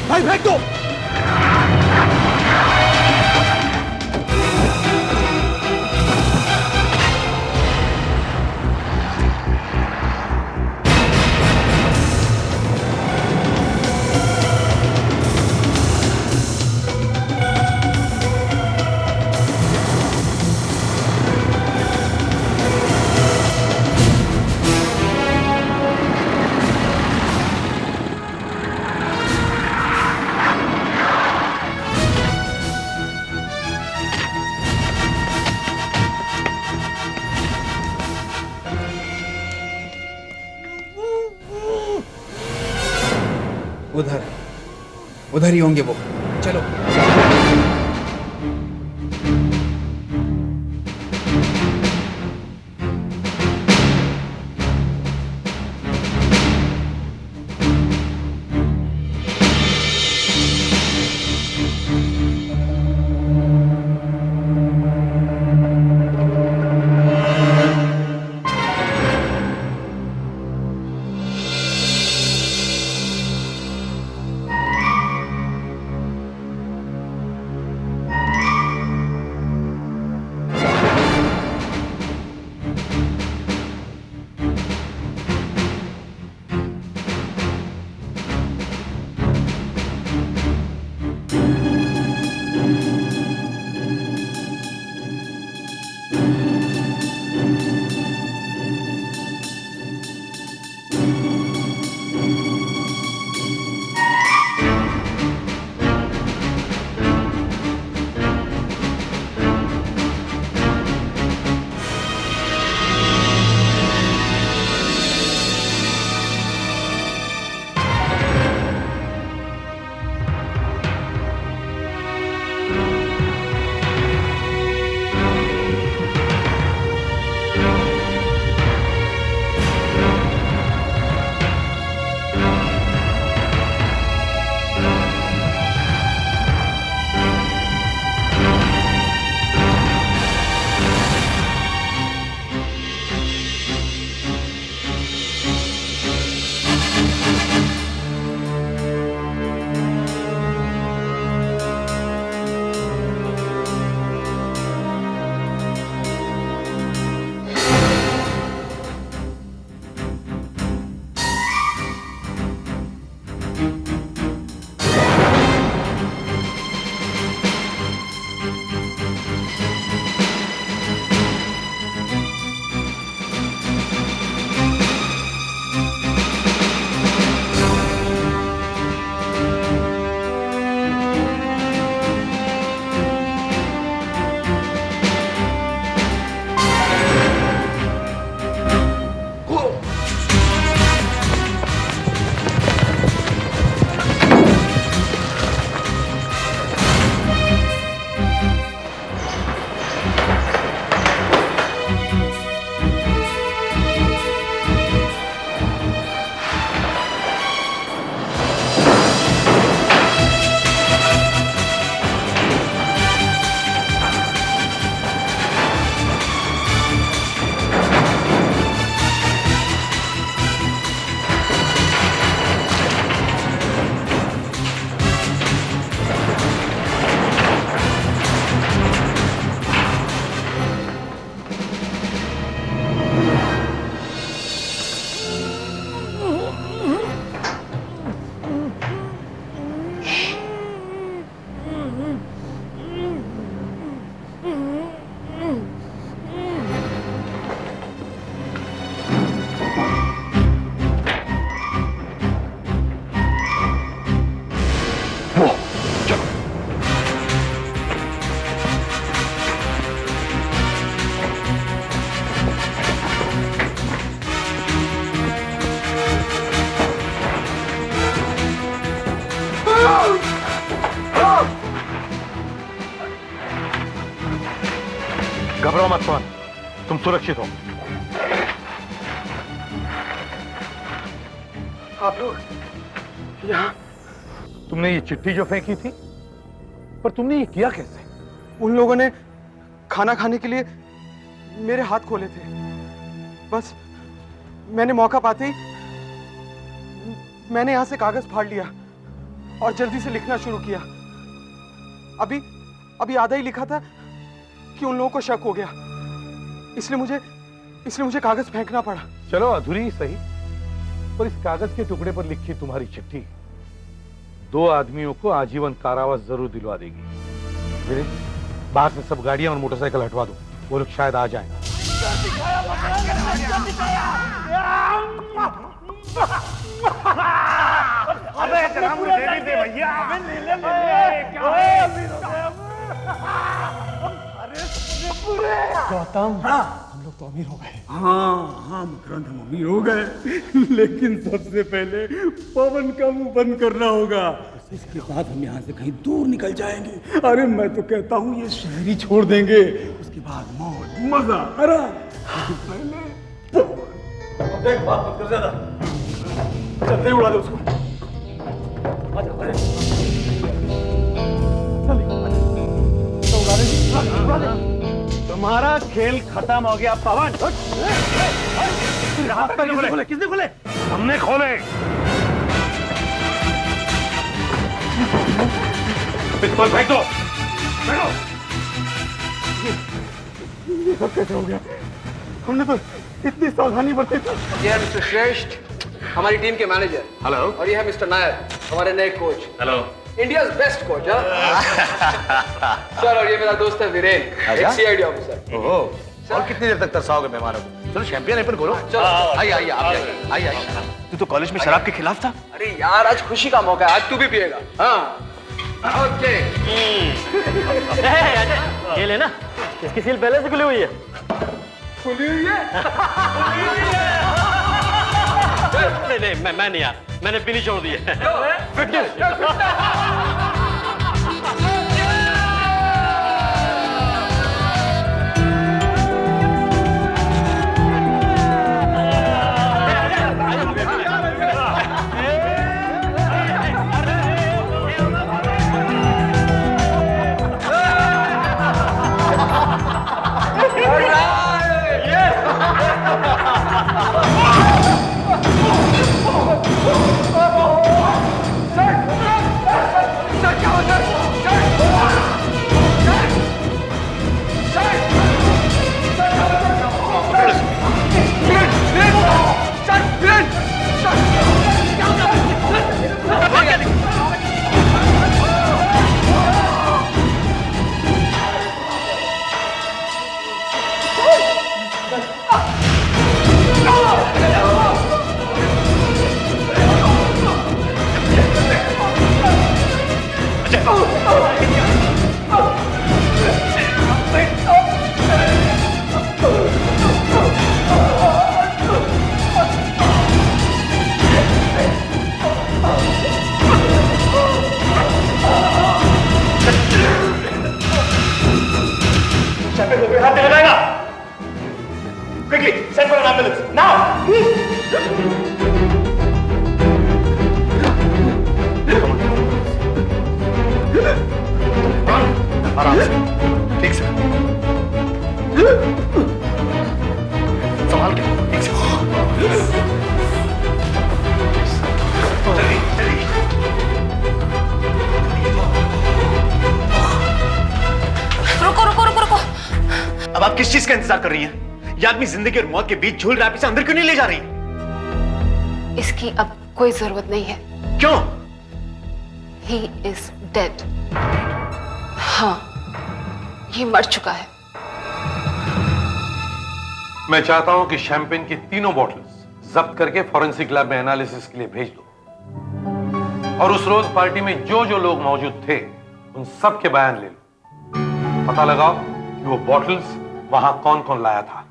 बाइक फेंक दो। उधर ही होंगे वो। चलो। मत पवन, तुम सुरक्षित हो। आप लोग यहाँ? तुमने ये चिट्ठी जो फेंकी थी, पर तुमने ये किया कैसे? उन लोगों ने खाना खाने के लिए मेरे हाथ खोले थे। बस मैंने मौका पाते ही मैंने यहां से कागज फाड़ लिया और जल्दी से लिखना शुरू किया। अभी आधा ही लिखा था कि उन लोगों को शक हो गया, इसलिए मुझे कागज फेंकना पड़ा। चलो अधूरी ही सही, पर इस कागज के टुकड़े पर लिखी तुम्हारी चिट्ठी 2 आदमियों को आजीवन कारावास जरूर दिलवा देगी। वीरेन, बाहर से सब गाड़ियां और मोटरसाइकिल हटवा दो, वो लोग शायद आ जाएं। अबे जनाब मुझे भी दे भैया। ले गौतम, हम लोग तो अमीर हो गए। हाँ मकरंद, हम अमीर हो गए, लेकिन सबसे पहले पवन का मुंह बंद करना होगा। इसके बाद हम यहाँ से कहीं दूर निकल जाएंगे। अरे मैं तो कहता हूँ ये शहर ही छोड़ देंगे, उसके बाद मौज मजा आराम। पहले पवन। देख बात मत कर ज्यादा, चलते ही उड़ा दे उसको। तुम्हारा खेल खत्म हो गया पवन। किसने खोले? हमने खोले। पिस्तौल फेंक दो। ये सब कैसे हो गया? हमने तो इतनी सावधानी बरती थी। ये है मिस्टर श्रेष्ठ, हमारी टीम के मैनेजर। हेलो। और ये है मिस्टर नायर, हमारे नए coach. Hello. India's best coach. Sir, और ये मेरा दोस्त है वीरेन, एक सीआईडी ऑफिसर। ओह, और कितनी देर तक तरसाओगे मेहमानों को? चलो चैंपियन अपन खोलो। आइए आइए। तू तो कॉलेज में शराब के खिलाफ था। अरे यार, आज खुशी का मौका है, आज तू भी पिएगा। हाँ ओके। ये लेना, इसकी सील पहले से खुली हुई है। खुली हुई है? नहीं, मैं नहीं यार, मैंने पीनी छोड़ दी है। Quickly, send for an ambulance now. आराम से, ठीक से। संभाल के, ठीक से। जल्दी। रुको। अब आप किस चीज का इंतजार कर रही हैं? ये आदमी जिंदगी और मौत के बीच झूल रहा है, इसे अंदर क्यों नहीं ले जा रही? इसकी अब कोई जरूरत नहीं है। क्यों? He is dead. हाँ, ये मर चुका है। मैं चाहता हूं कि शैंपेन की तीनों बॉटल्स जब्त करके फॉरेंसिक लैब में एनालिसिस के लिए भेज दो, और उस रोज पार्टी में जो जो लोग मौजूद थे उन सब के बयान ले लो। पता लगाओ कि वो बॉटल्स वहां कौन कौन लाया था।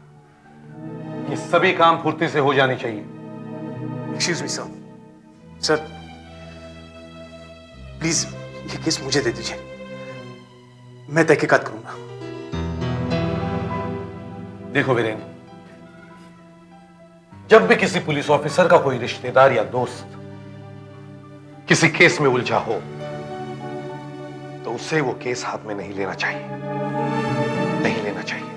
ये सभी काम फुर्ती से हो जानी चाहिए। एक्सक्यूज मी सर, प्लीज ये केस मुझे दे दीजिए, मैं तहकीकात करूंगा। देखो वीरेन, जब भी किसी पुलिस ऑफिसर का कोई रिश्तेदार या दोस्त किसी केस में उलझा हो तो उसे वो केस हाथ में नहीं लेना चाहिए, नहीं लेना चाहिए।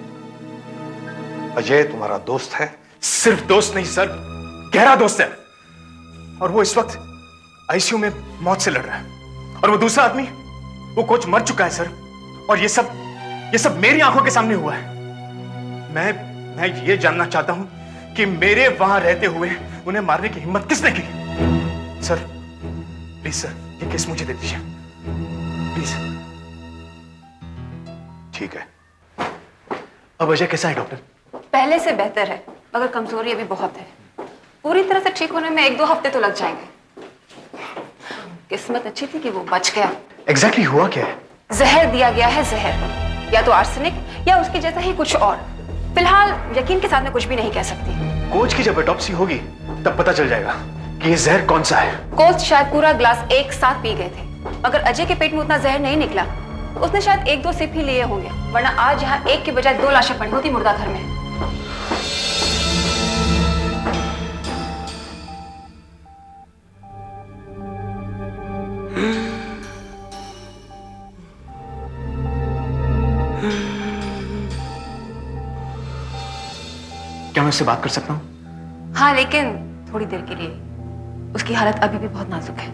अजय तुम्हारा दोस्त है। सिर्फ दोस्त नहीं सर, गहरा दोस्त है। और वो इस वक्त आईसीयू में मौत से लड़ रहा है। और वो दूसरा आदमी, वो कोच मर चुका है सर। और ये सब मेरी आंखों के सामने हुआ है। मैं ये जानना चाहता हूं कि मेरे वहां रहते हुए उन्हें मारने की हिम्मत किसने की? सर प्लीज सर, ये केस मुझे दे दीजिए प्लीज। ठीक है। अब अजय कैसा है डॉक्टर? पहले से बेहतर है, मगर कमजोरी अभी बहुत है। पूरी तरह से ठीक होने में 1-2 हफ्ते तो लग जाएंगे। किस्मत अच्छी थी कि वो बच गया। एग्जैक्टली हुआ क्या है? जहर दिया गया है, जहर, या तो आर्सेनिक या उसकी जैसा ही कुछ और। फिलहाल यकीन के साथ मैं कुछ भी नहीं कह सकती। कोच की जब ऑटोप्सी होगी तब पता चल जाएगा कि ये जहर कौन सा है। कोच शायद पूरा ग्लास एक साथ पी गए थे, मगर अजय के पेट में उतना जहर नहीं निकला। उसने शायद 1-2 सिप ही लिए होंगे, वरना आज यहाँ एक के बजाय 2 लाशें पड़ी होती मुर्दा घर में। क्या मैं उससे बात कर सकता हूँ? हाँ, लेकिन थोड़ी देर के लिए। उसकी हालत अभी भी बहुत नाजुक है।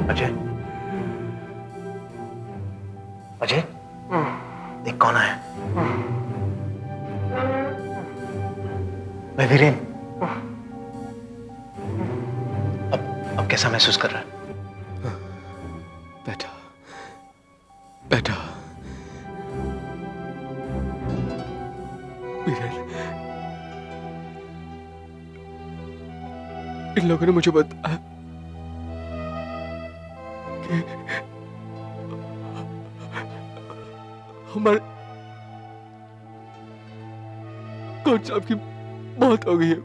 अजय, अजय, देख कौन आया। मैं वीरेन। अब कैसा महसूस कर रहा है? बेटा, वीरेन, इन लोगों ने मुझे बताया कि हमारे कोच साहब की मौत हो गई है।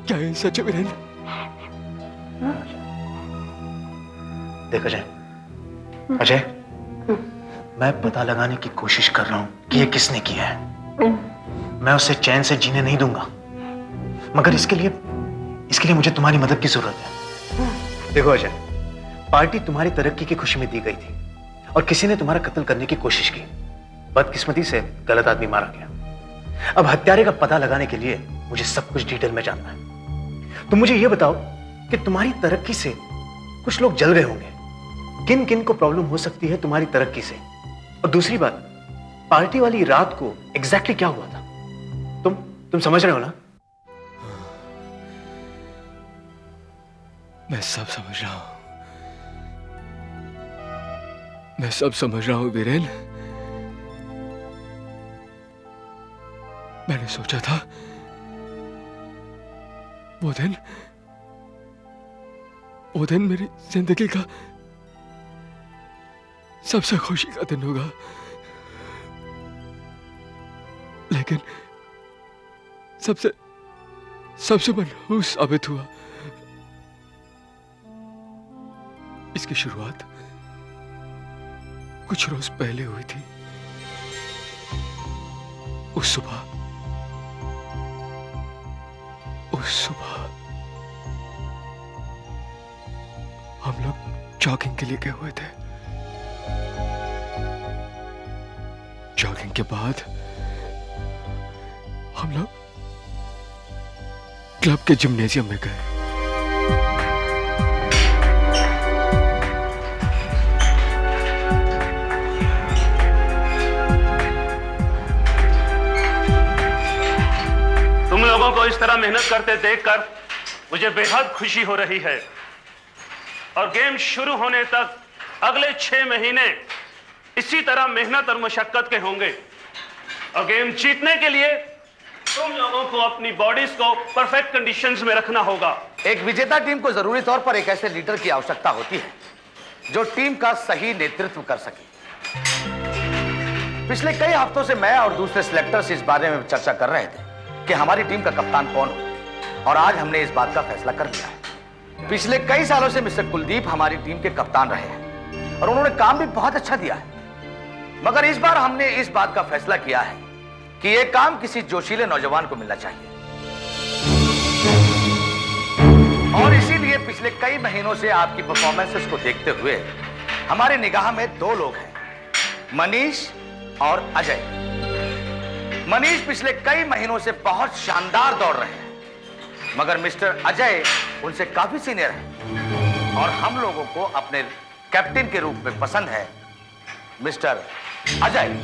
क्या ये सच है वीरेन? देख अजय, मैं पता लगाने की कोशिश कर रहा हूं कि ये किसने किया है। मैं उसे चैन से जीने नहीं दूंगा, मगर इसके लिए मुझे तुम्हारी मदद की जरूरत है। देखो अजय, पार्टी तुम्हारी तरक्की की खुशी में दी गई थी और किसी ने तुम्हारा कत्ल करने की कोशिश की। बदकिस्मती से गलत आदमी मारा गया। अब हत्यारे का पता लगाने के लिए मुझे सब कुछ डिटेल में जानना है। तुम मुझे यह बताओ कि तुम्हारी तरक्की से कुछ लोग जल गए होंगे। किन किन को प्रॉब्लम हो सकती है तुम्हारी तरक्की से? और दूसरी बात, पार्टी वाली रात को एग्जैक्टली क्या हुआ था? तुम समझ रहे हो ना? मैं सब समझ रहा हूं, मैं सब समझ रहा हूं वीरेन। मैंने सोचा था वो दिन मेरी जिंदगी का सबसे खुशी का दिन होगा, लेकिन सबसे मनहूस साबित हुआ। इसकी शुरुआत कुछ रोज पहले हुई थी। उस सुबह हम लोग जॉगिंग के लिए गए हुए थे। जॉगिंग के बाद हम लोग क्लब के जिम्नेजियम में गए। तुम लोगों को इस तरह मेहनत करते देखकर मुझे बेहद खुशी हो रही है। और गेम शुरू होने तक अगले 6 महीने इसी तरह मेहनत और मशक्कत के होंगे। और गेम जीतने के लिए तुम लोगों को अपनी बॉडीज को परफेक्ट कंडीशंस में रखना होगा। एक विजेता टीम को जरूरी तौर पर एक ऐसे लीडर की आवश्यकता होती है जो टीम का सही नेतृत्व कर सके। पिछले कई हफ्तों से मैं और दूसरे सिलेक्टर्स इस बारे में चर्चा कर रहे थे कि हमारी टीम का कप्तान कौन हो, और आज हमने इस बात का फैसला कर लिया है। पिछले कई सालों से मिस्टर कुलदीप हमारी टीम के कप्तान रहे हैं और उन्होंने काम भी बहुत अच्छा दिया है। मगर इस बार हमने इस बात का फैसला किया है कि यह काम किसी जोशीले नौजवान को मिलना चाहिए और इसीलिए पिछले कई महीनों से आपकी परफॉर्मेंसेस को देखते हुए हमारी निगाह में दो लोग हैं, मनीष और अजय। मनीष पिछले कई महीनों से बहुत शानदार दौड़ रहे हैं, मगर मिस्टर अजय उनसे काफी सीनियर हैं और हम लोगों को अपने कैप्टन के रूप में पसंद है mister Ajay.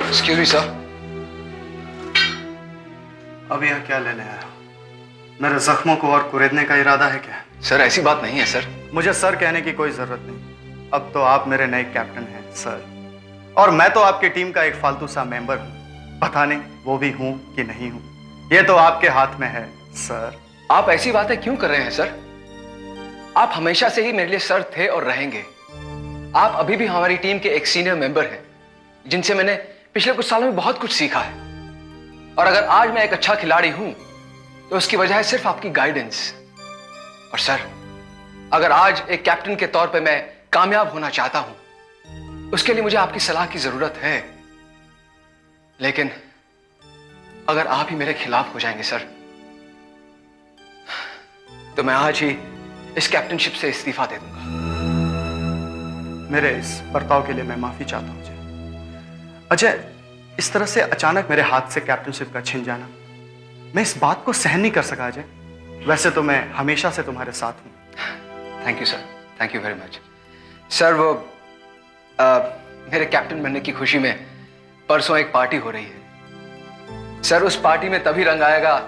Excuse me sir. अब यहाँ क्या लेने आया? मेरे जख्मों को और कुरेदने का इरादा है क्या? सर ऐसी बात नहीं है सर। मुझे सर कहने की कोई जरूरत नहीं। अब तो आप मेरे नए कैप्टन हैं सर, और मैं तो आपकी टीम का एक फालतू सा मेंबर हूँ। पता नहीं वो भी हूँ कि नहीं हूँ, ये तो आपके हाथ में है सर। आप ऐसी बातें क्यों कर रहे हैं सर? आप हमेशा से ही मेरे लिए सर थे और रहेंगे। आप अभी भी हमारी टीम के एक सीनियर मेंबर हैं जिनसे मैंने पिछले कुछ सालों में बहुत कुछ सीखा है। और अगर आज मैं एक अच्छा खिलाड़ी हूं तो उसकी वजह है सिर्फ आपकी गाइडेंस। और सर, अगर आज एक कैप्टन के तौर पे मैं कामयाब होना चाहता हूं, उसके लिए मुझे आपकी सलाह की जरूरत है। लेकिन अगर आप ही मेरे खिलाफ हो जाएंगे सर, तो मैं आज ही इस कैप्टनशिप से इस्तीफा दे दूंगा। मेरे इस बर्ताव के लिए मैं माफी चाहता हूं अजय। इस तरह से अचानक मेरे हाथ से कैप्टनशिप का छिन जाना, मैं इस बात को सहन नहीं कर सका अजय। वैसे तो मैं हमेशा से तुम्हारे साथ हूं। Thank you sir, thank you very much sir. वो मेरे कैप्टन बनने की खुशी में परसों एक पार्टी हो रही है सर। उस पार्टी में तभी रंग आएगा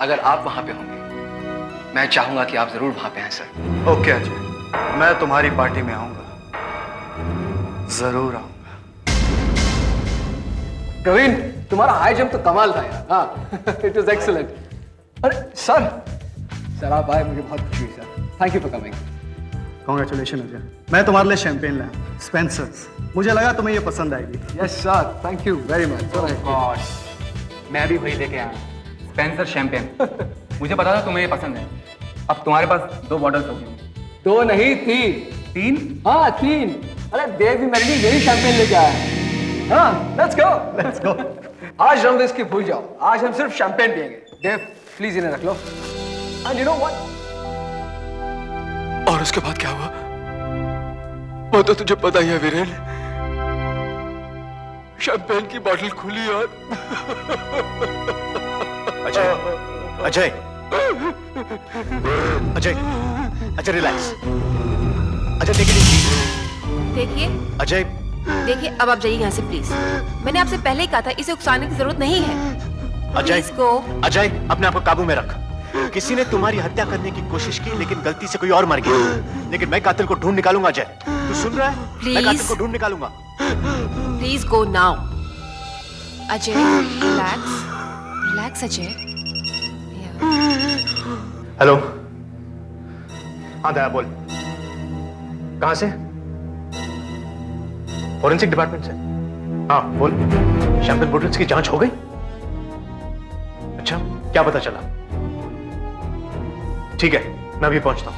अगर आप वहां पे होंगे। मैं चाहूंगा कि आप जरूर वहां पे आए सर। ओके अजय, मैं तुम्हारी पार्टी में आऊंगा, जरूर आऊंगा। प्रवीण, तुम्हारा हाई जंप तो कमाल था यार। हाँ, इट वाज एक्सीलेंट। अरे सर आप आए, मुझे बहुत खुशी हुई sir. Thank you for coming. Congratulation Ajay, मैं तुम्हारे लिए शैंपेन लाया, स्पेंसर्स। मुझे लगा तुम्हें ये पसंद आएगी। Yes sir, thank you very much. मैं भी वही लेके आया, स्पेंसर शैंपेन। मुझे पता था तुम्हें ये पसंद है। अब तुम्हारे पास 2 बॉटल्स होगी। 2 नहीं 3। हाँ 3। अरे देव भी मेरे लिए यही शैंपेन लेके आया है। हाँ, लेट्स गो। आज हम इसकी भूल जाओ, आज हम सिर्फ शैंपेन पिएंगे। देव प्लीज इन्हें रख लो। And you know what? और उसके बाद क्या हुआ वो तो तुझे पता ही है वीरेन। शैंपेन की बोतल खुली और अजय अजय अजय अजय रिलैक्स। अजय देखिए अजय देखिए, अब आप जाइए यहाँ से प्लीज। मैंने आपसे पहले ही कहा था इसे उकसाने की जरूरत नहीं है। अजय इसको अजय अपने आप को काबू में रख। किसी ने तुम्हारी हत्या करने की कोशिश की लेकिन गलती से कोई और मर गया। लेकिन मैं कातिल को ढूंढ निकालूंगा अजय, तू सुन रहा है? मैं कातिल को ढूंढ निकालूंगा। Please go now. Ajay relax, relax Ajay. Hello, हाँ दया बोल। कहां से? फॉरेंसिक डिपार्टमेंट से। हाँ बोल। शैंपेन बोतल्स की जांच हो गई? अच्छा, क्या पता चला? ठीक है, मैं अभी पहुंचता हूं।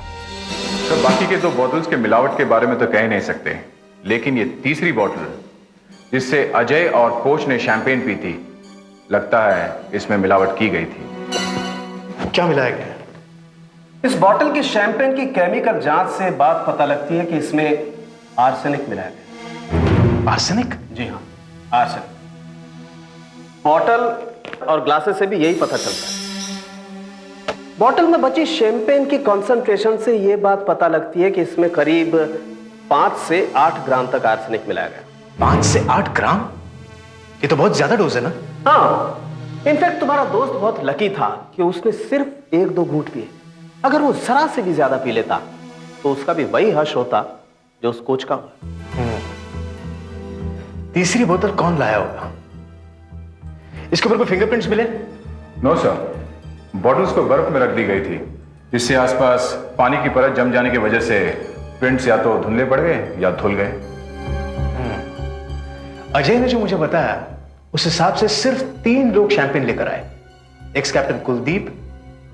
सर, बाकी के 2 बॉटल्स के मिलावट के बारे में तो कह नहीं सकते, लेकिन ये तीसरी बॉटल जिससे अजय और कोच ने शैंपेन पी थी, लगता है इसमें मिलावट की गई थी। क्या मिलाया गया? इस बॉटल के शैंपेन की केमिकल जांच से बात पता लगती है कि इसमें आर्सेनिक मिलाया गया। आर्सेनिक? जी हाँ, आर्सेनिक। बॉटल और ग्लासेस से भी यही पता चलता है। बॉटल में बची शैंपेन की कंसंट्रेशन से यह बात पता लगती है कि इसमें करीब 5 से 8 ग्राम तक आर्सेनिक मिलाया गया। 5 से 8 ग्राम? ये तो बहुत ज्यादा डोज है ना? हाँ, इनफैक्ट तुम्हारा दोस्त बहुत लकी था कि उसने सिर्फ 1-2 घूंट पिए। अगर वो जरा से भी ज्यादा पी लेता तो उसका भी वही हर्ष होता जो उस कोच का हुआ। तीसरी बोतल कौन लाया होगा? इसके ऊपर कोई फिंगरप्रिंट्स मिले? नो सर, बॉटल्स को बर्फ में रख दी गई थी, जिससे आसपास पानी की परत जम जाने की वजह से प्रिंट्स या तो धुंधले पड़ गए या धुल गए। अजय ने जो मुझे बताया उस हिसाब से सिर्फ 3 लोग शैंपेन लेकर आए, एक्स कैप्टन कुलदीप,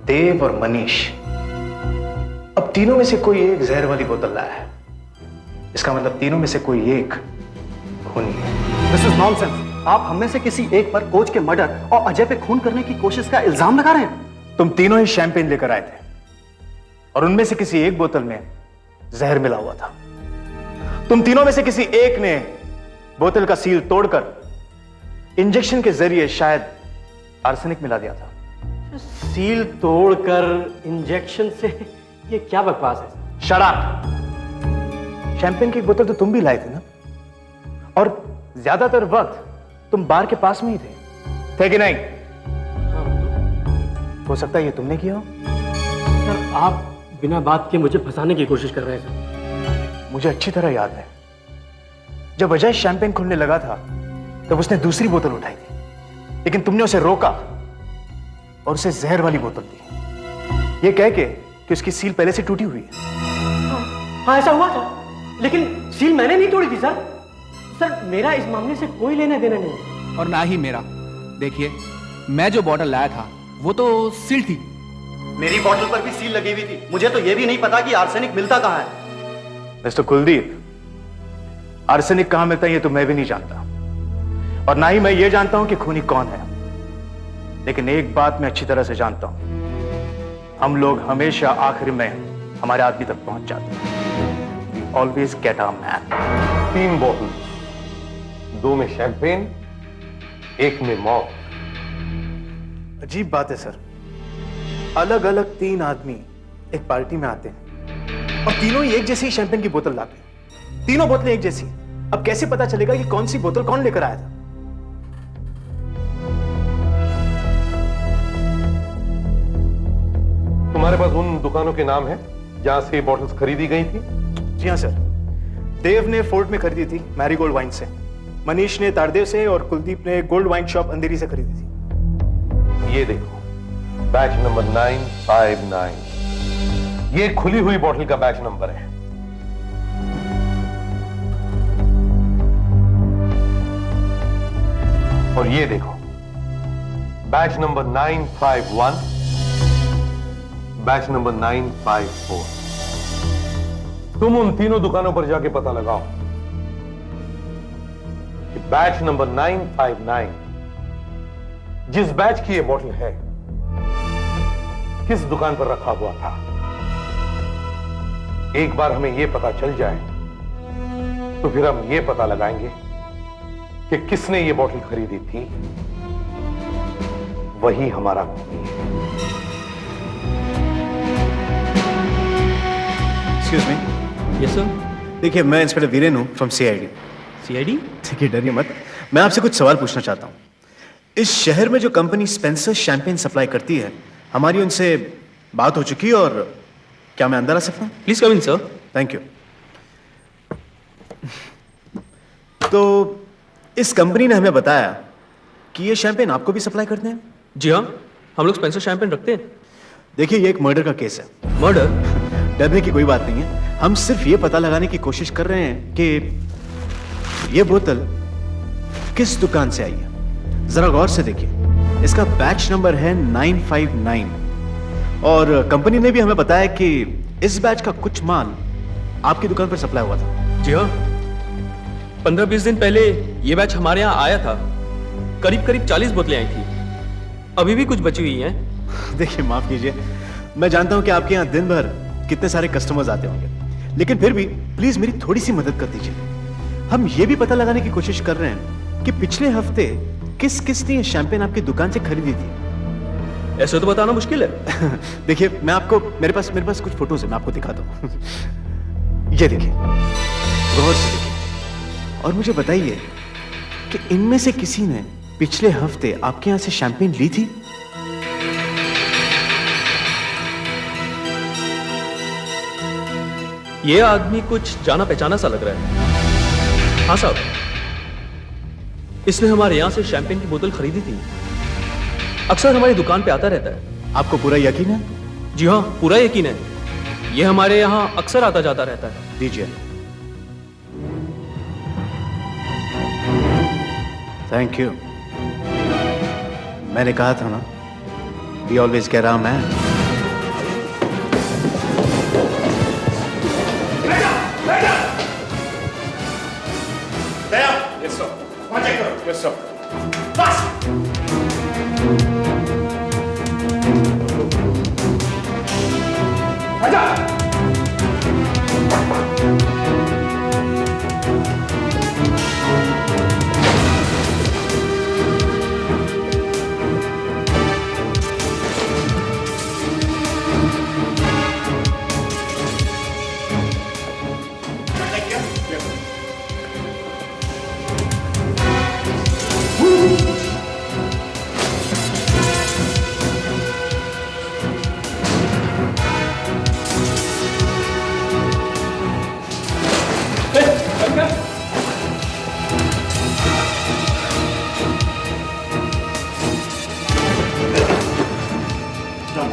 देव और मनीष। अब तीनों में से कोई एक जहर वाली बोतल लाया है। इसका मतलब तीनों में से कोई एक खूनी है। This is nonsense. आप हम में से किसी एक पर कोच के मर्डर और अजय पे खून करने की कोशिश का इल्जाम लगा रहे हैं। तुम तीनों ही शैंपेन लेकर आए थे और उनमें से किसी एक बोतल में जहर मिला हुआ था। तुम तीनों में से किसी एक ने बोतल का सील तोड़कर इंजेक्शन के जरिए शायद आर्सेनिक मिला दिया था। सील तोड़कर इंजेक्शन से? ये क्या बकवास है? शराब। शैंपेन की एक बोतल तो तुम भी लाए थे ना, और ज्यादातर वक्त तुम बार के पास में ही थे कि नहीं? हो सकता है ये तुमने किया हो। सर, आप बिना बात के मुझे फंसाने की कोशिश कर रहे हैं सर। मुझे अच्छी तरह याद है, जब अजय शैंपेन खोलने लगा था तब उसने दूसरी बोतल उठाई थी, लेकिन तुमने उसे रोका और उसे जहर वाली बोतल दी, ये कह के कि उसकी सील पहले से टूटी हुई है। हाँ ऐसा हुआ था, लेकिन सील मैंने नहीं तोड़ी थी सर। सर, मेरा इस मामले से कोई लेना देना नहीं। और ना ही मेरा। देखिए, मैं जो बॉटल लाया था वो तो सील थी। मेरी बोतल पर भी सील लगी हुई थी। मुझे तो यह भी नहीं पता कि आर्सेनिक मिलता कहाँ है। मिस्टर कुलदीप, आर्सेनिक कहां मिलता है ये तो मैं भी नहीं जानता, और ना ही मैं ये जानता हूं कि खूनी कौन है। लेकिन एक बात मैं अच्छी तरह से जानता हूं, हम लोग हमेशा आखिर में हमारे आदमी तक पहुंच जाते हैं। Always get our man. 3 बोतल, 2 में शैंपेन, 1 में मौत। अजीब बात है सर, अलग अलग 3 आदमी एक पार्टी में आते हैं और तीनों ही एक जैसी शैंपेन की बोतल लाते हैं। तीनों बोतलें एक जैसी। अब कैसे पता चलेगा कि कौन सी बोतल कौन लेकर आया था? तुम्हारे पास उन दुकानों के नाम हैं जहां से बॉटल्स खरीदी गई थी? जी हाँ सर, देव ने फोर्ट में खरीदी थी मैरीगोल्ड वाइन से, मनीष ने तारदेव से और कुलदीप ने गोल्ड वाइन शॉप अंधेरी से खरीदी थी। ये देखो, बैच नंबर 959, ये खुली हुई बोतल का बैच नंबर है। और ये देखो, बैच नंबर 951, बैच नंबर 954। तुम उन तीनों दुकानों पर जाके पता लगाओ कि बैच नंबर 959 जिस बैच की ये बोतल है किस दुकान पर रखा हुआ था। एक बार हमें यह पता चल जाए तो फिर हम यह पता लगाएंगे कि किसने ये बोतल खरीदी थी, वही हमारा खूनी है। Excuse me. Yes sir. देखिए, मैं इंस्पेक्टर वीरेन हूं फ्रॉम सीआईडी। सीआईडी? ठीक है, डरिए मत। मैं आपसे कुछ सवाल पूछना चाहता हूं। इस शहर में जो कंपनी स्पेंसर शैंपेन सप्लाई करती है, हमारी उनसे बात हो चुकी है, और क्या मैं अंदर आ सकता हूं? Please come in sir. Thank you. तो इस कंपनी ने हमें बताया कि ये शैंपेन आपको भी सप्लाई करते हैं? जी हाँ, हम लोग स्पेंसर शैंपेन रखते हैं। देखिए, ये एक मर्डर का केस है। मर्डर? डरने की कोई बात नहीं है। हम सिर्फ ये पता लगाने की कोशिश कर रहे हैं कि ये बोतल किस दुकान से आई है। जरा गौर से देखिए, इसका बैच नंबर है 959, और कंपनी ने भी हमें बताया कि इस बैच का कुछ माल आपकी दुकान पर सप्लाई हुआ था। जी हाँ, 15-20 दिन पहले ये बैच हमारे यहाँ आया था। करीब 40 बोतलें आई थी। अभी भी कुछ बची हुई हैं। देखिए, माफ कीजिए, मैं जानता हूं कि आपके यहाँ दिन भर कितने सारे कस्टमर्स आते होंगे, लेकिन फिर भी प्लीज मेरी थोड़ी सी मदद कर दीजिए। हम ये भी पता लगाने की कोशिश कर रहे हैं कि पिछले हफ्ते किस किस ने शैंपेन आपकी दुकान से खरीदी थी। ऐसे तो बताना मुश्किल है। देखिए, मैं आपको मेरे पास कुछ फोटोज है, मैं आपको दिखाता हूं। ये देखिए, गौर से देखिए, और मुझे बताइए कि इनमें से किसी ने पिछले हफ्ते आपके यहां से शैंपेन ली थी? ये आदमी कुछ जाना पहचाना सा लग रहा है। हाँ साहब, इसने हमारे यहां से शैंपेन की बोतल खरीदी थी। अक्सर हमारी दुकान पे आता रहता है। आपको पूरा यकीन है? जी हाँ, पूरा यकीन है। ये हमारे यहाँ अक्सर आता जाता रहता है। दीजिए। Thank you. मैंने कहा था ना, we always get our man. Yes, sir. Contact her. Yes, sir. Fast! Raja!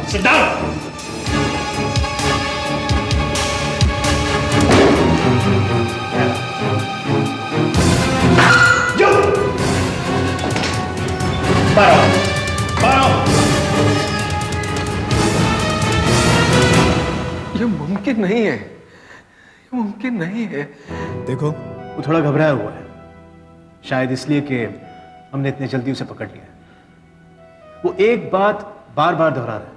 Sit down! You! ये मुमकिन नहीं है, ये मुमकिन नहीं है। देखो, वो थोड़ा घबराया हुआ है, शायद इसलिए कि हमने इतने जल्दी उसे पकड़ लिया। वो एक बात बार बार दोहरा रहा है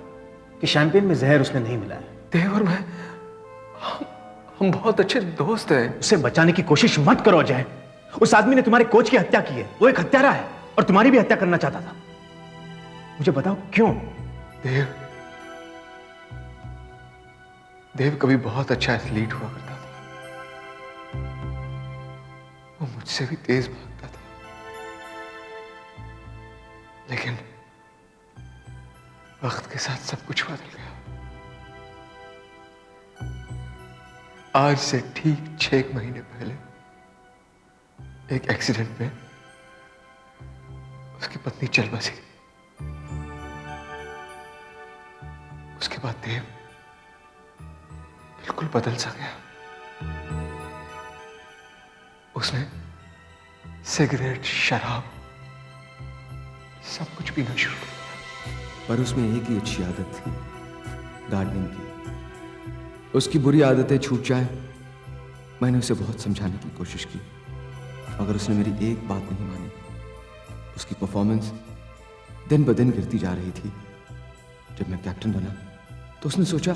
कि शैंपेन में जहर उसने नहीं मिलाया। देव और मैं हम बहुत अच्छे दोस्त हैं। उसे बचाने की कोशिश मत करो अजय। उस आदमी ने तुम्हारे कोच की हत्या की है। वो एक हत्यारा है और तुम्हारी भी हत्या करना चाहता था। मुझे बताओ क्यों? देव कभी बहुत अच्छा एथलीट हुआ करता था। वो मुझसे भी तेज भागता था, लेकिन वक्त के साथ सब कुछ बदल गया। आज से ठीक 6 महीने पहले एक एक्सीडेंट में उसकी पत्नी चल बसी। उसके बाद देव बिल्कुल बदल सा गया। उसने सिगरेट, शराब सब कुछ पीना शुरू किया। पर उसमें एक ही अच्छी आदत थी, गार्डनिंग की। उसकी बुरी आदतें छूट जाए, मैंने उसे बहुत समझाने की कोशिश की, मगर उसने मेरी एक बात नहीं मानी। उसकी परफॉर्मेंस दिन ब दिन गिरती जा रही थी। जब मैं कैप्टन बना तो उसने सोचा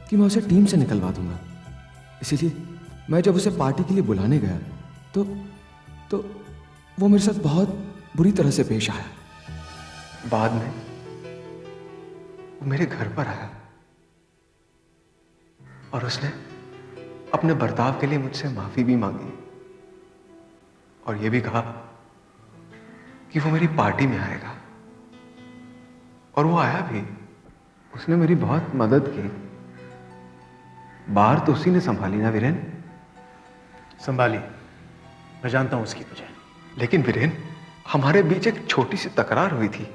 कि मैं उसे टीम से निकलवा दूंगा। इसीलिए मैं जब उसे पार्टी के लिए बुलाने गया तो वो मेरे साथ बहुत बुरी तरह से पेश आया। बाद में वो मेरे घर पर आया और उसने अपने बर्ताव के लिए मुझसे माफी भी मांगी और यह भी कहा कि वो मेरी पार्टी में आएगा। और वो आया भी। उसने मेरी बहुत मदद की। बाहर तो उसी ने संभाली ना वीरेन? संभाली, मैं जानता हूं उसकी वजह। लेकिन वीरेन, हमारे बीच एक छोटी सी तकरार हुई थी।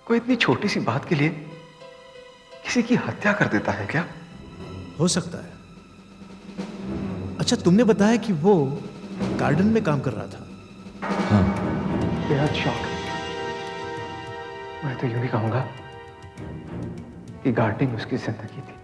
कोई इतनी छोटी सी बात के लिए किसी की हत्या कर देता है क्या? हो सकता है। अच्छा, तुमने बताया कि वो गार्डन में काम कर रहा था। हाँ। बेहद शौक। मैं तो यूं ही कहूंगा कि गार्डनिंग उसकी जिंदगी थी।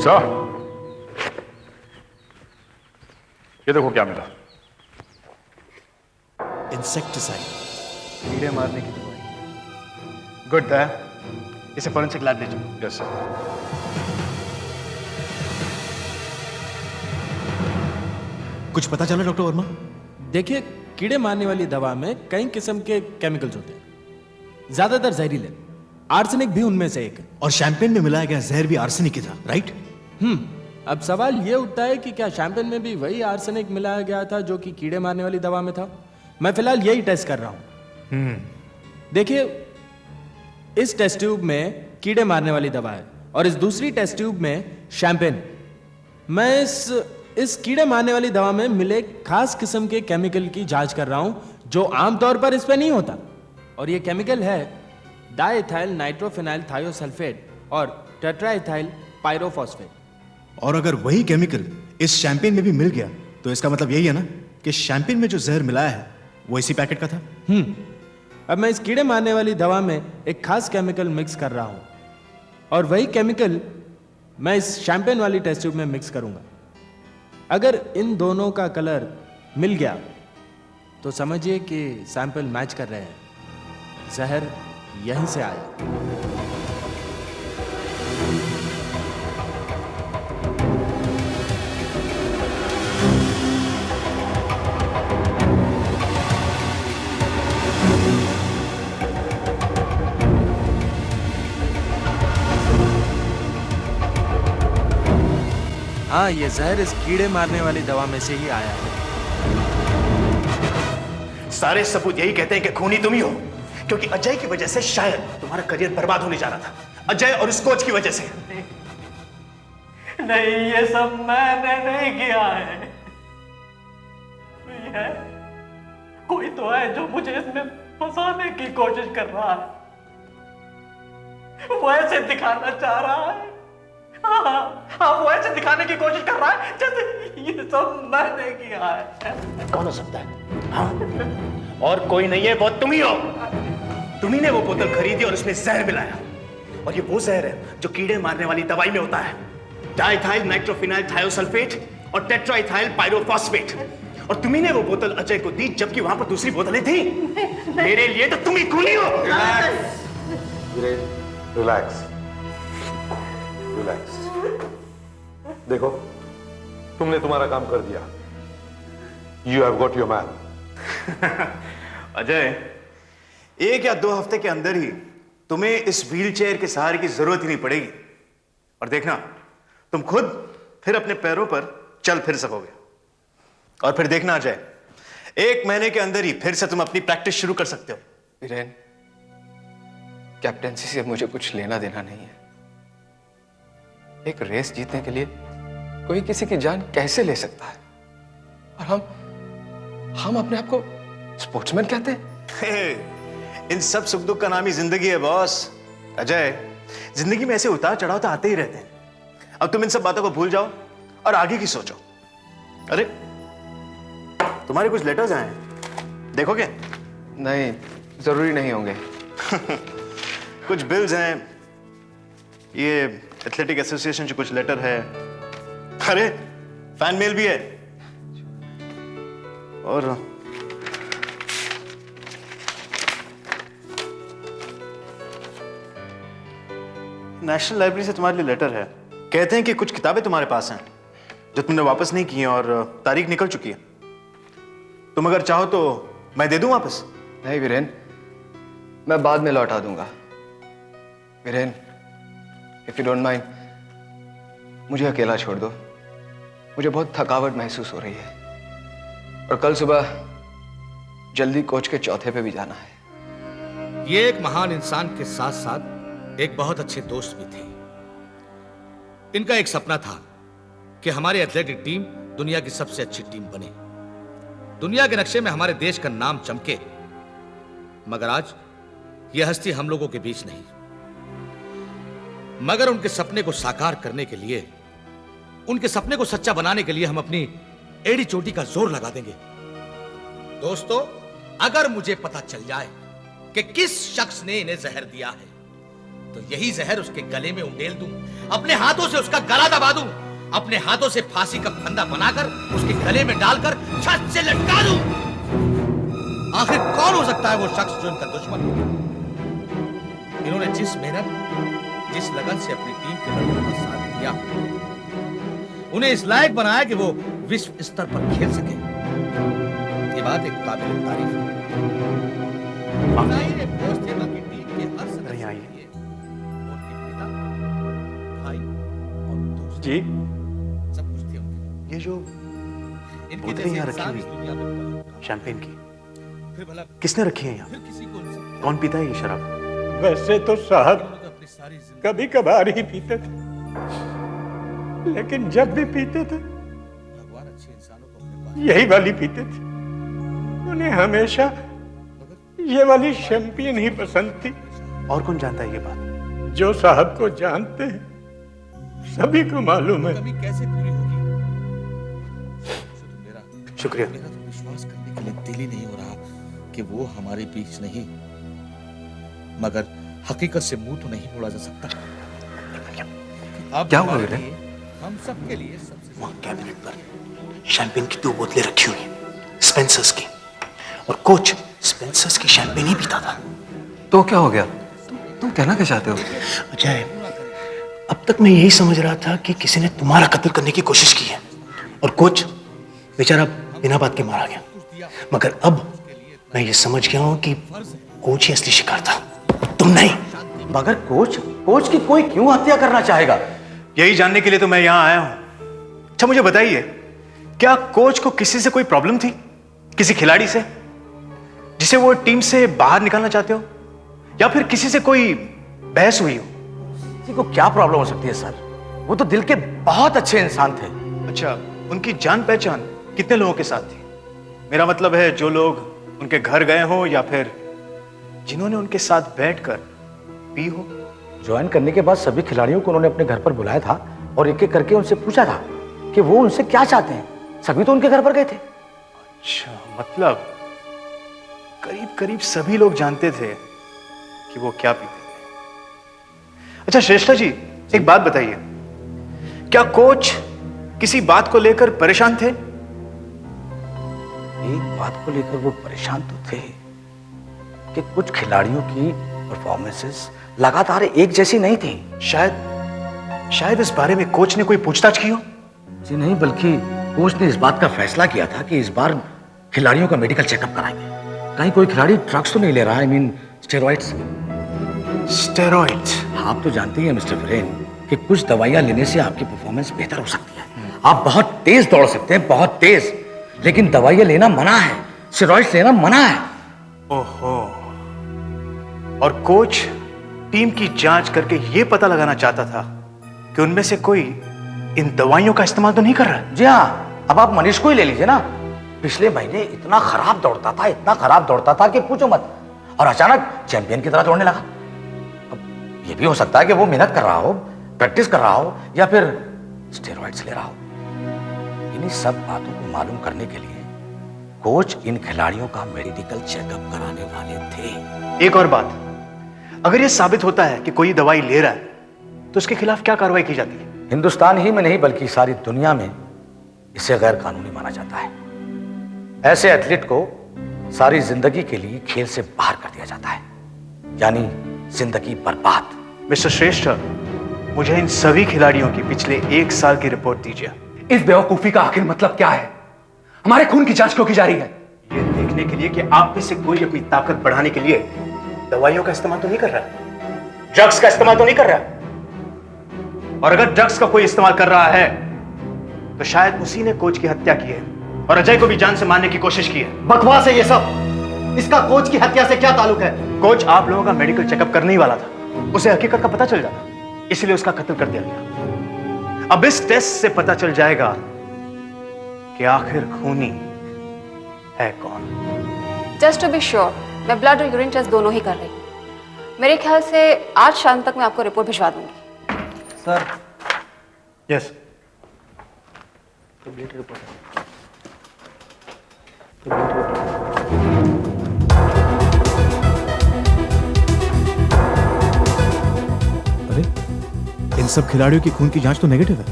सर, ये देखो क्या मिला। इंसेक्टिसाइड, कीड़े मारने की दवाई। गुड था। इसे फॉरेंसिक लैब ले जाओ। Yes sir. कुछ पता चला डॉक्टर वर्मा? देखिए, कीड़े मारने वाली दवा में कई किस्म के केमिकल्स होते हैं, ज्यादातर जहरीले। आर्सेनिक भी उनमें से एक है। और शैंपेन में मिलाया गया जहर भी आर्सेनिक ही था, राइट? अब सवाल ये उठता है कि क्या शैंपेन में भी वही आर्सेनिक मिलाया गया था जो कि कीड़े मारने वाली दवा में था? मैं फिलहाल यही टेस्ट कर रहा हूं। देखिए, इस टेस्ट ट्यूब में कीड़े मारने वाली दवा है और इस दूसरी टेस्ट ट्यूब में शैंपेन। मैं इस कीड़े मारने वाली दवा में मिले खास किस्म के केमिकल की जांच कर रहा हूं जो आमतौर पर इस पे नहीं होता, और ये केमिकल है डाइएथाइल नाइट्रोफिनाइल थायोसल्फेट और टेट्राइथाइल पायरोफॉस्फेट। और अगर वही केमिकल इस शैंपेन में भी मिल गया तो इसका मतलब यही है ना कि शैंपेन में जो जहर मिलाया है वो इसी पैकेट का था। अब मैं इस कीड़े मारने वाली दवा में एक खास केमिकल मिक्स कर रहा हूं और वही केमिकल मैं इस शैंपेन वाली टेस्ट ट्यूब में मिक्स करूंगा। अगर इन दोनों का कलर मिल गया तो समझिए कि सैंपल मैच कर रहे हैं, जहर यहीं से आया। हाँ, ये जहर इस कीड़े मारने वाली दवा में से ही आया है। सारे सबूत यही कहते हैं कि खूनी तुम ही हो, क्योंकि अजय की वजह से शायद तुम्हारा करियर बर्बाद होने जा रहा था। अजय और उस कोच की वजह से। नहीं, ये सब मैंने नहीं किया है। कोई तो है जो मुझे इसमें फंसाने की कोशिश कर रहा है, वो ऐसे दिखाना चाह रहा है। हाँ, वो ऐसे दिखाने की कोशिश कर रहा है जैसे ये सब मैंने किया है। कौन हो सकता है? हाँ? और कोई नहीं है, वो तुम ही हो। तुम्ही ने वो बोतल खरीदी और उसमें जहर मिलाया, और ये वो जहर है जो कीड़े मारने वाली दवाई में होता है, डाइएथाइल नाइट्रोफिनाइल थायोसल्फेट और टेट्राइथाइल पायरोफॉस्फेट। और तुम्ही ने वो बोतल अजय को दी जबकि वहां पर दूसरी बोतलें थी। मेरे लिए तो तुम ही खूनी हो। Relax, relax. देखो, तुमने तुम्हारा काम कर दिया। You have got your man. Ajay, 1 या 2 हफ्ते के अंदर ही तुम्हें इस व्हीलचेयर के सहारे की जरूरत ही नहीं पड़ेगी, और देखना तुम खुद फिर अपने पैरों पर चल फिर सकोगे। और फिर देखना अजय, 1 महीने के अंदर ही फिर से तुम अपनी प्रैक्टिस शुरू कर सकते हो। वीरेन, कैप्टेंसी से मुझे कुछ लेना देना नहीं है। एक रेस जीतने के लिए कोई किसी की जान कैसे ले सकता है? और हम अपने आप को स्पोर्ट्समैन कहते हैं। इन सब सुख दुख का नाम ही जिंदगी है बॉस। अजय, जिंदगी में ऐसे उतार चढ़ाव तो आते ही रहते हैं। अब तुम इन सब बातों को भूल जाओ और आगे की सोचो। अरे, तुम्हारे कुछ लेटर्स आए हैं, देखोगे? नहीं, जरूरी नहीं होंगे। कुछ बिल्स हैं, ये एथलेटिक एसोसिएशन से कुछ लेटर है, अरे फैन मेल भी है, और नेशनल लाइब्रेरी से तुम्हारे लिए लेटर है। कहते हैं कि कुछ किताबें तुम्हारे पास हैं जो तुमने वापस नहीं की हैं और तारीख निकल चुकी है। तुम अगर चाहो तो मैं दे दूं वापस। नहीं वीरेन, मैं बाद में लौटा दूंगा। Viren, if you don't mind, मुझे अकेला छोड़ दो। मुझे बहुत थकावट महसूस हो रही है और कल सुबह जल्दी कोच के चौथे पे भी जाना है। ये एक महान इंसान के साथ साथ एक बहुत अच्छे दोस्त भी थे। इनका एक सपना था कि हमारी एथलेटिक टीम दुनिया की सबसे अच्छी टीम बने, दुनिया के नक्शे में हमारे देश का नाम चमके। मगर आज यह हस्ती हम लोगों के बीच नहीं। मगर उनके सपने को साकार करने के लिए, उनके सपने को सच्चा बनाने के लिए हम अपनी एड़ी चोटी का जोर लगा देंगे। दोस्तों, अगर मुझे पता चल जाए कि किस शख्स ने इन्हें जहर दिया है तो यही जहर उसके गले में उंडेल दूं, अपने हाथों से उसका गला दबा दूं, अपने हाथों से फांसी का फंदा बनाकर उसके गले में डालकर छत से लटका दूं। आखिर कौन हो सकता है वो शख्स जो इनका दुश्मन हो? इन्होंने जिस मेहनत, जिस लगन से अपनी टीम के लड़कों का साथ दिया, उन्हें इस लायक बनाया कि वो विश्व स्तर पर खेल सके। ये बात एक काबिल तारीफ है। जी, ये जो बोतलें यहाँ रखी हुई शैंपेन की, किसने रखी है यहाँ? कौन पीता है ये शराब? वैसे तो साहब कभी कभार ही पीते थे, लेकिन जब भी पीते थे यही वाली पीते थे। उन्हें हमेशा ये वाली शैंपेन ही पसंद थी। और कौन जानता है ये बात? जो साहब को जानते हैं सभी को मालूम है। कैसे पूरी होगी? शुक्रिया। मेरा तो विश्वास करने के लिए दिल ही नहीं हो रहा कि वो हमारे बीच नहीं, मगर हकीकत से मुंह तो नहीं मोड़ा जा सकता। अब क्या हुआ बेटा? हम सबके लिए सबसे वहाँ कैबिनेट पर शैंपेन की 2 बोतलें रखी हुई हैं, स्पेंसर्स की, और कोच स्पेंसर्स की शैंपेन ही पीता था। तो क्या हो गया? तुम कहना क्या चाहते हो? अजय, अब तक मैं यही समझ रहा था कि किसी ने तुम्हारा कत्ल करने की कोशिश की है और कोच बेचारा बिना बात के मारा गया, मगर अब मैं ये समझ गया हूं कि कोच ही असली शिकार था, तुम नहीं। मगर कोच की कोई क्यों हत्या करना चाहेगा? यही जानने के लिए तो मैं यहां आया हूं। अच्छा मुझे बताइए, क्या कोच को किसी से कोई प्रॉब्लम थी, किसी खिलाड़ी से जिसे वो टीम से बाहर निकालना चाहते हो, या फिर किसी से कोई बहस हुई हो? किसी को क्या प्रॉब्लम हो सकती है सर? वो तो दिल के बहुत अच्छे इंसान थे। अच्छा, उनकी जान पहचान कितने लोगों के साथ थी? मेरा मतलब है जो लोग उनके घर गए हो या फिर जिन्होंने उनके साथ बैठकर पी हो। ज्वाइन करने के बाद सभी खिलाड़ियों को उन्होंने अपने घर पर बुलाया था और एक एक करके उनसे पूछा था कि वो उनसे क्या चाहते हैं। सभी तो उनके घर पर गए थे। अच्छा, मतलब करीब करीब सभी लोग जानते थे कि वो क्या पीते थे। अच्छा श्रेष्ठा जी, एक बात बताइए, क्या कोच किसी बात को लेकर परेशान थे? एक बात को लेकर वो परेशान तो थे कि कुछ खिलाड़ियों की परफॉर्मेंसेस लगातार एक जैसी नहीं थी। शायद इस बारे में कोच ने कोई पूछताछ की हो। जी नहीं, बल्कि कोच ने इस बात का फैसला किया था कि इस बार खिलाड़ियों का मेडिकल चेकअप कराएंगे। कहीं कोई खिलाड़ी ड्रग्स तो नहीं ले रहा, आई मीन स्टेरॉइड्स। स्टेरॉइड्स? आप तो जानते ही हैं मिस्टर वीरेन कि कुछ दवाइयां लेने से आपकी परफॉर्मेंस बेहतर हो सकती है। आप बहुत तेज दौड़ सकते हैं, बहुत तेज, लेकिन दवाइयां लेना मना है, स्टेरॉइड्स लेना मना है। ओहो, और कोच टीम की जांच करके यह पता लगाना चाहता था कि उनमें से कोई इन दवाइयों का इस्तेमाल तो नहीं कर रहा। जी हाँ, अब आप मनीष को ही ले लीजिए ना। पिछले महीने इतना खराब दौड़ता था कि पूछो मत, और अचानक चैंपियन की तरह दौड़ने लगा। अब ये भी हो सकता है कि वो मेहनत कर रहा हो, प्रैक्टिस कर रहा हो, या फिर स्टेरॉइड्स ले रहा हो। इन्हीं सब बातों को मालूम करने के लिए कोच इन खिलाड़ियों का मेडिकल चेकअप कराने वाले थे। एक और बात, अगर यह साबित होता है कि कोई दवाई ले रहा है तो उसके खिलाफ क्या कार्रवाई की जाती है? हिंदुस्तान ही में नहीं बल्कि सारी दुनिया में इसे गैर कानूनी माना जाता है। ऐसे एथलीट को सारी जिंदगी के लिए खेल से बाहर कर दिया जाता है, यानी जिंदगी बर्बाद। मिस्टर श्रेष्ठ, मुझे इन सभी खिलाड़ियों की पिछले 1 साल की रिपोर्ट दीजिए। इस बेवकूफी का आखिर मतलब क्या है? हमारे खून की जांच क्यों की जा रही है? ये देखने के लिए कि आप में से कोई अपनी ताकत बढ़ाने के लिए दवाइयों का इस्तेमाल तो नहीं कर रहा, ड्रग्स का इस्तेमाल तो नहीं कर रहा। और अगर ड्रग्स का कोई इस्तेमाल कर रहा है तो शायद उसी ने कोच की हत्या की है और अजय को भी जान से मारने की कोशिश की है। बकवास है ये सब। इसका कोच की हत्या से क्या ताल्लुक है? कोच आप लोगों का मेडिकल चेकअप करने ही वाला था, उसे हकीकत का पता चल जाता, इसलिए उसका कत्ल कर दिया गया। अब इस टेस्ट से पता चल जाएगा कि आखिर खूनी है कौन। जस्ट टू बी श्योर, मैं ब्लड और यूरिन टेस्ट दोनों ही कर रही हूँ। मेरे ख्याल से आज शाम तक मैं आपको रिपोर्ट भिजवा दूंगी। सर। यस। अरे, इन सब खिलाड़ियों की खून की जांच तो नेगेटिव है।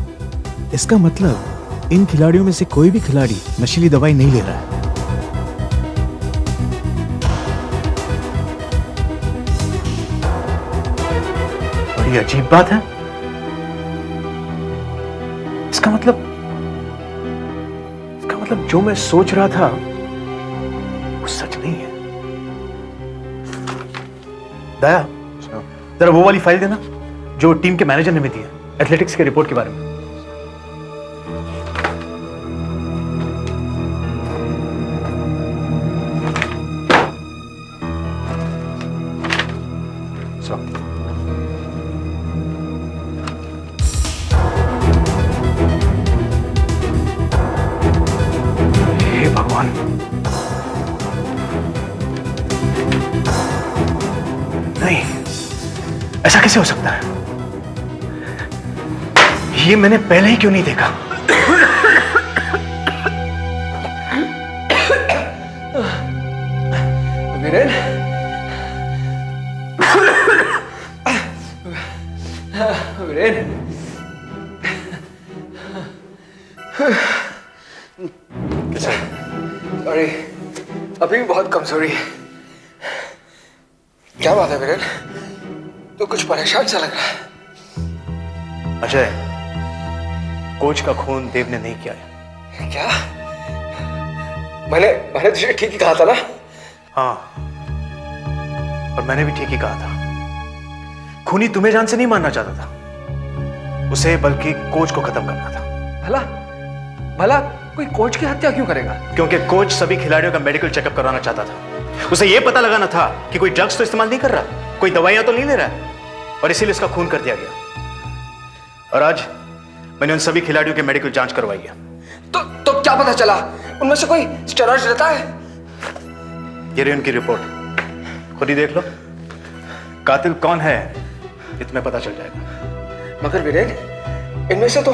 इसका मतलब इन खिलाड़ियों में से कोई भी खिलाड़ी नशीली दवाई नहीं ले रहा है। बड़ी अजीब बात है। इसका मतलब जो मैं सोच रहा था वो सच नहीं है। दया, जरा वो वाली फाइल देना जो टीम के मैनेजर ने दी है, एथलेटिक्स के रिपोर्ट के बारे में। ऐसा कैसे हो सकता है? ये मैंने पहले ही क्यों नहीं देखा? वीरेन, वीरेन, सॉरी, अभी भी बहुत कमजोरी है। क्या बात है वीरेन? तो कुछ परेशान सा लग रहा है। अजय, कोच का खून देव ने नहीं किया है। क्या? मैंने तुझे ठीक ही कहा था ना? हाँ, और मैंने भी ठीक ही कहा था। खूनी तुम्हें जान से नहीं मारना चाहता था, उसे बल्कि कोच को खत्म करना था। भला कोई कोच की हत्या क्यों करेगा? क्योंकि कोच सभी खिलाड़ियों का मेडिकल चेकअप करवाना चाहता था। उसे यह पता लगाना था कि कोई ड्रग्स तो इस्तेमाल नहीं कर रहा, कोई दवाइयां तो नहीं ले रहा है, और इसीलिए उसका खून कर दिया गया। और आज मैंने उन सभी खिलाड़ियों की मेडिकल जांच करवाई है। तो क्या पता चला? उनमें से कोई स्टेरॉइड्स लेता है? ये रही उनकी रिपोर्ट, खुद ही देख लो। कातिल कौन है ये तुम्हें पता चल जाएगा। मगर वीरेन, इनमें से तो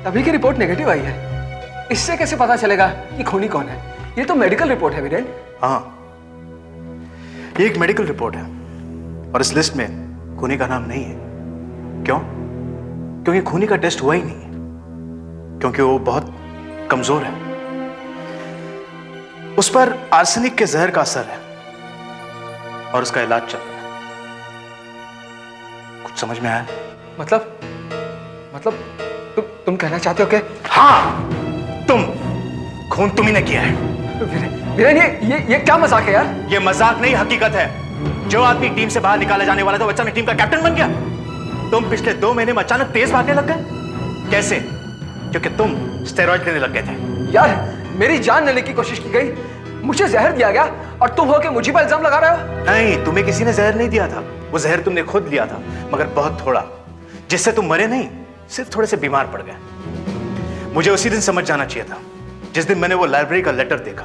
अभी की रिपोर्ट नेगेटिव आई है। इससे कैसे पता चलेगा कि खूनी कौन है? ये तो मेडिकल रिपोर्ट है वीरेन। हाँ, ये एक मेडिकल रिपोर्ट है, और इस लिस्ट में खूनी का नाम नहीं है। क्यों? क्योंकि खूनी का टेस्ट हुआ ही नहीं, क्योंकि वो बहुत कमजोर है। उस पर आर्सेनिक के जहर का असर है, और उसका इलाज चल रहा है। कुछ समझ में आया? मतलब तुम कहना चाहते हो कि? हाँ, खून तुम्ही ने किया है। वीरेन, ये क्या मजाक है यार? ये मजाक नहीं, हकीकत है। जो आदमी टीम से बाहर निकाला जाने वाला था, बच्चा में टीम का कैप्टन बन गया। तुम पिछले 2 महीने में अचानक तेज भागने लग गए। कैसे? क्योंकि तुम स्टेरॉइड लेने लग गए थे। यार, मेरी जान लेने की कोशिश की गई, मुझे जहर दिया गया, और तुम हो के मुझे पर इल्जाम लगा रहे हो? नहीं, तुम्हें किसी ने जहर नहीं दिया था। वो जहर तुमने खुद लिया था, मगर बहुत थोड़ा, जिससे तुम मरे नहीं, सिर्फ थोड़े से बीमार पड़ गए। मुझे उसी दिन समझ जाना चाहिए था, जिस दिन मैंने वो लाइब्रेरी का लेटर देखा।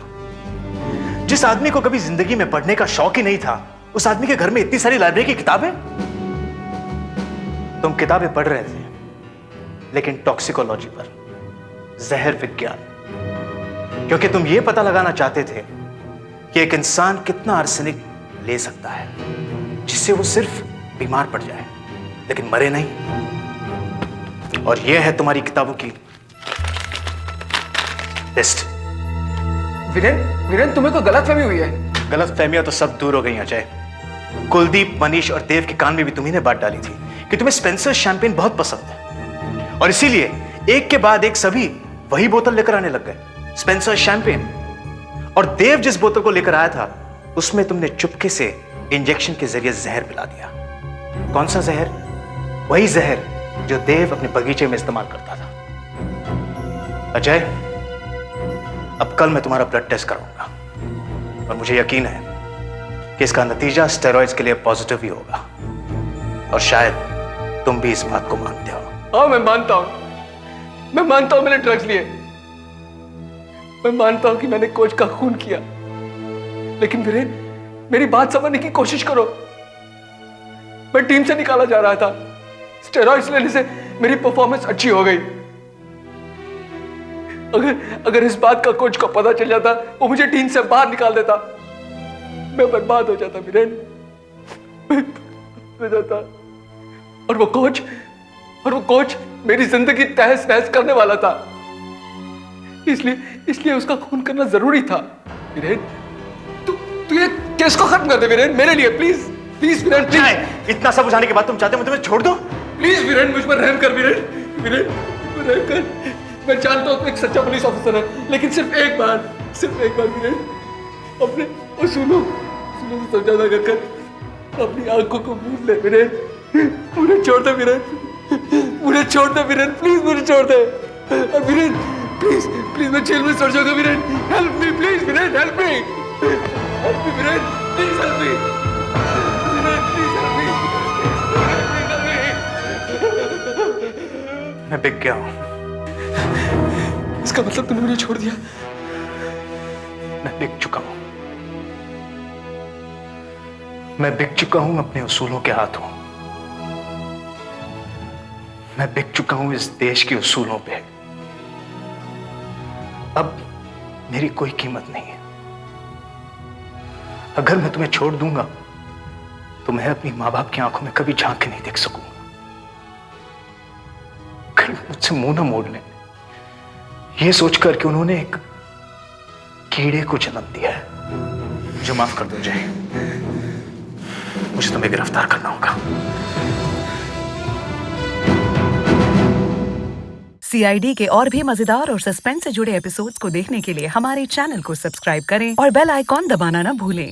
जिस आदमी को कभी जिंदगी में पढ़ने का शौक ही नहीं था, उस आदमी के घर में इतनी सारी लाइब्रेरी की किताबें। तुम किताबें पढ़ रहे थे, लेकिन टॉक्सिकोलॉजी पर, जहर विज्ञान, क्योंकि तुम यह पता लगाना चाहते थे कि एक इंसान कितना आर्सेनिक ले सकता है जिससे वो सिर्फ बीमार पड़ जाए लेकिन मरे नहीं। और यह है तुम्हारी किताबों की लिस्ट। वीरेन, तुम्हें कोई गलतफहमी हुई है? गलतफहमियां तो सब दूर हो गई अजय। कुलदीप, मनीष और देव के कान में भी तुम्ही ने बात डाली थी कि तुम्हें स्पेंसर शैंपेन बहुत पसंद है, और इसीलिए एक के बाद एक सभी वही बोतल लेकर आने लग गए, स्पेंसर शैंपेन। और देव जिस बोतल को लेकर आया था, उसमें तुमने चुपके से इंजेक्शन के जरिए जहर मिला दिया। कौन सा जहर? वही जहर जो देव अपने बगीचे में इस्तेमाल करता था। अजय, अब कल मैं तुम्हारा ब्लड टेस्ट कराऊंगा, और मुझे यकीन है कि इसका नतीजा स्टेरॉइड्स के लिए पॉजिटिव ही होगा, और शायद तुम भी इस बात को मानते हो। हाँ, मैं मानता हूं मैंने ड्रग्स लिए। मैं मानता हूं कि मैंने कोच का खून किया, लेकिन वीरेन, मेरी बात समझने की कोशिश करो। मैं टीम से निकाला जा रहा था, स्टेरॉइड्स लेने से मेरी परफॉर्मेंस अच्छी हो गई। अगर इस बात का कोच को पता चल जाता, वो मुझे टीम से बाहर निकाल देता, मैं बर्बाद हो जाता वीरेन, हो जाता। और वो कोच मेरी जिंदगी तहस नहस करने वाला था, इसलिए उसका खून करना जरूरी था। वीरेन, तू ये केस को खत्म कर दे वीरेन, मेरे लिए प्लीज वीरेन, प्लीज। इतना सब बुझाने के बाद तुम चाहते हो मैं तुम्हें छोड़ दूं? प्लीज वीरेन, मुझ पर रहम कर वीरेन, रहम कर। मैं जानता हूं तू एक सच्चा पुलिस ऑफिसर है, लेकिन सिर्फ एक बार वीरेन, अपने उसूलों से समझौता कर अपनी आंखों को मूंद ले वीरेन। मुझे छोड़ दे वीरेन, प्लीज मुझे छोड़ दे। और वीरेन, प्लीज मैं जेल में सड़ जाऊंगा Viren, help me please Viren, help me Viren, please help me Viren, please help me. मैं बिक गया हूं। इसका मतलब तूने मुझे छोड़ दिया? मैं बिक चुका हूं। मैं बिक चुका हूं अपने उसूलों के हाथों। मैं बिक चुका हूं इस देश के उसूलों पे। अब मेरी कोई कीमत नहीं है। अगर मैं तुम्हें छोड़ दूंगा तो मैं अपनी माँ बाप की आंखों में कभी झांक के नहीं देख सकूंगा। कहीं मुझसे मुंह ना मोड़ लें, ये सोचकर कि उन्होंने एक कीड़े को जन्म दिया है। मुझे माफ कर दो जय, मुझे तुम्हें गिरफ्तार करना होगा। CID के और भी मजेदार और सस्पेंस से जुड़े एपिसोड्स को देखने के लिए हमारे चैनल को सब्सक्राइब करें और बेल आइकॉन दबाना ना भूलें।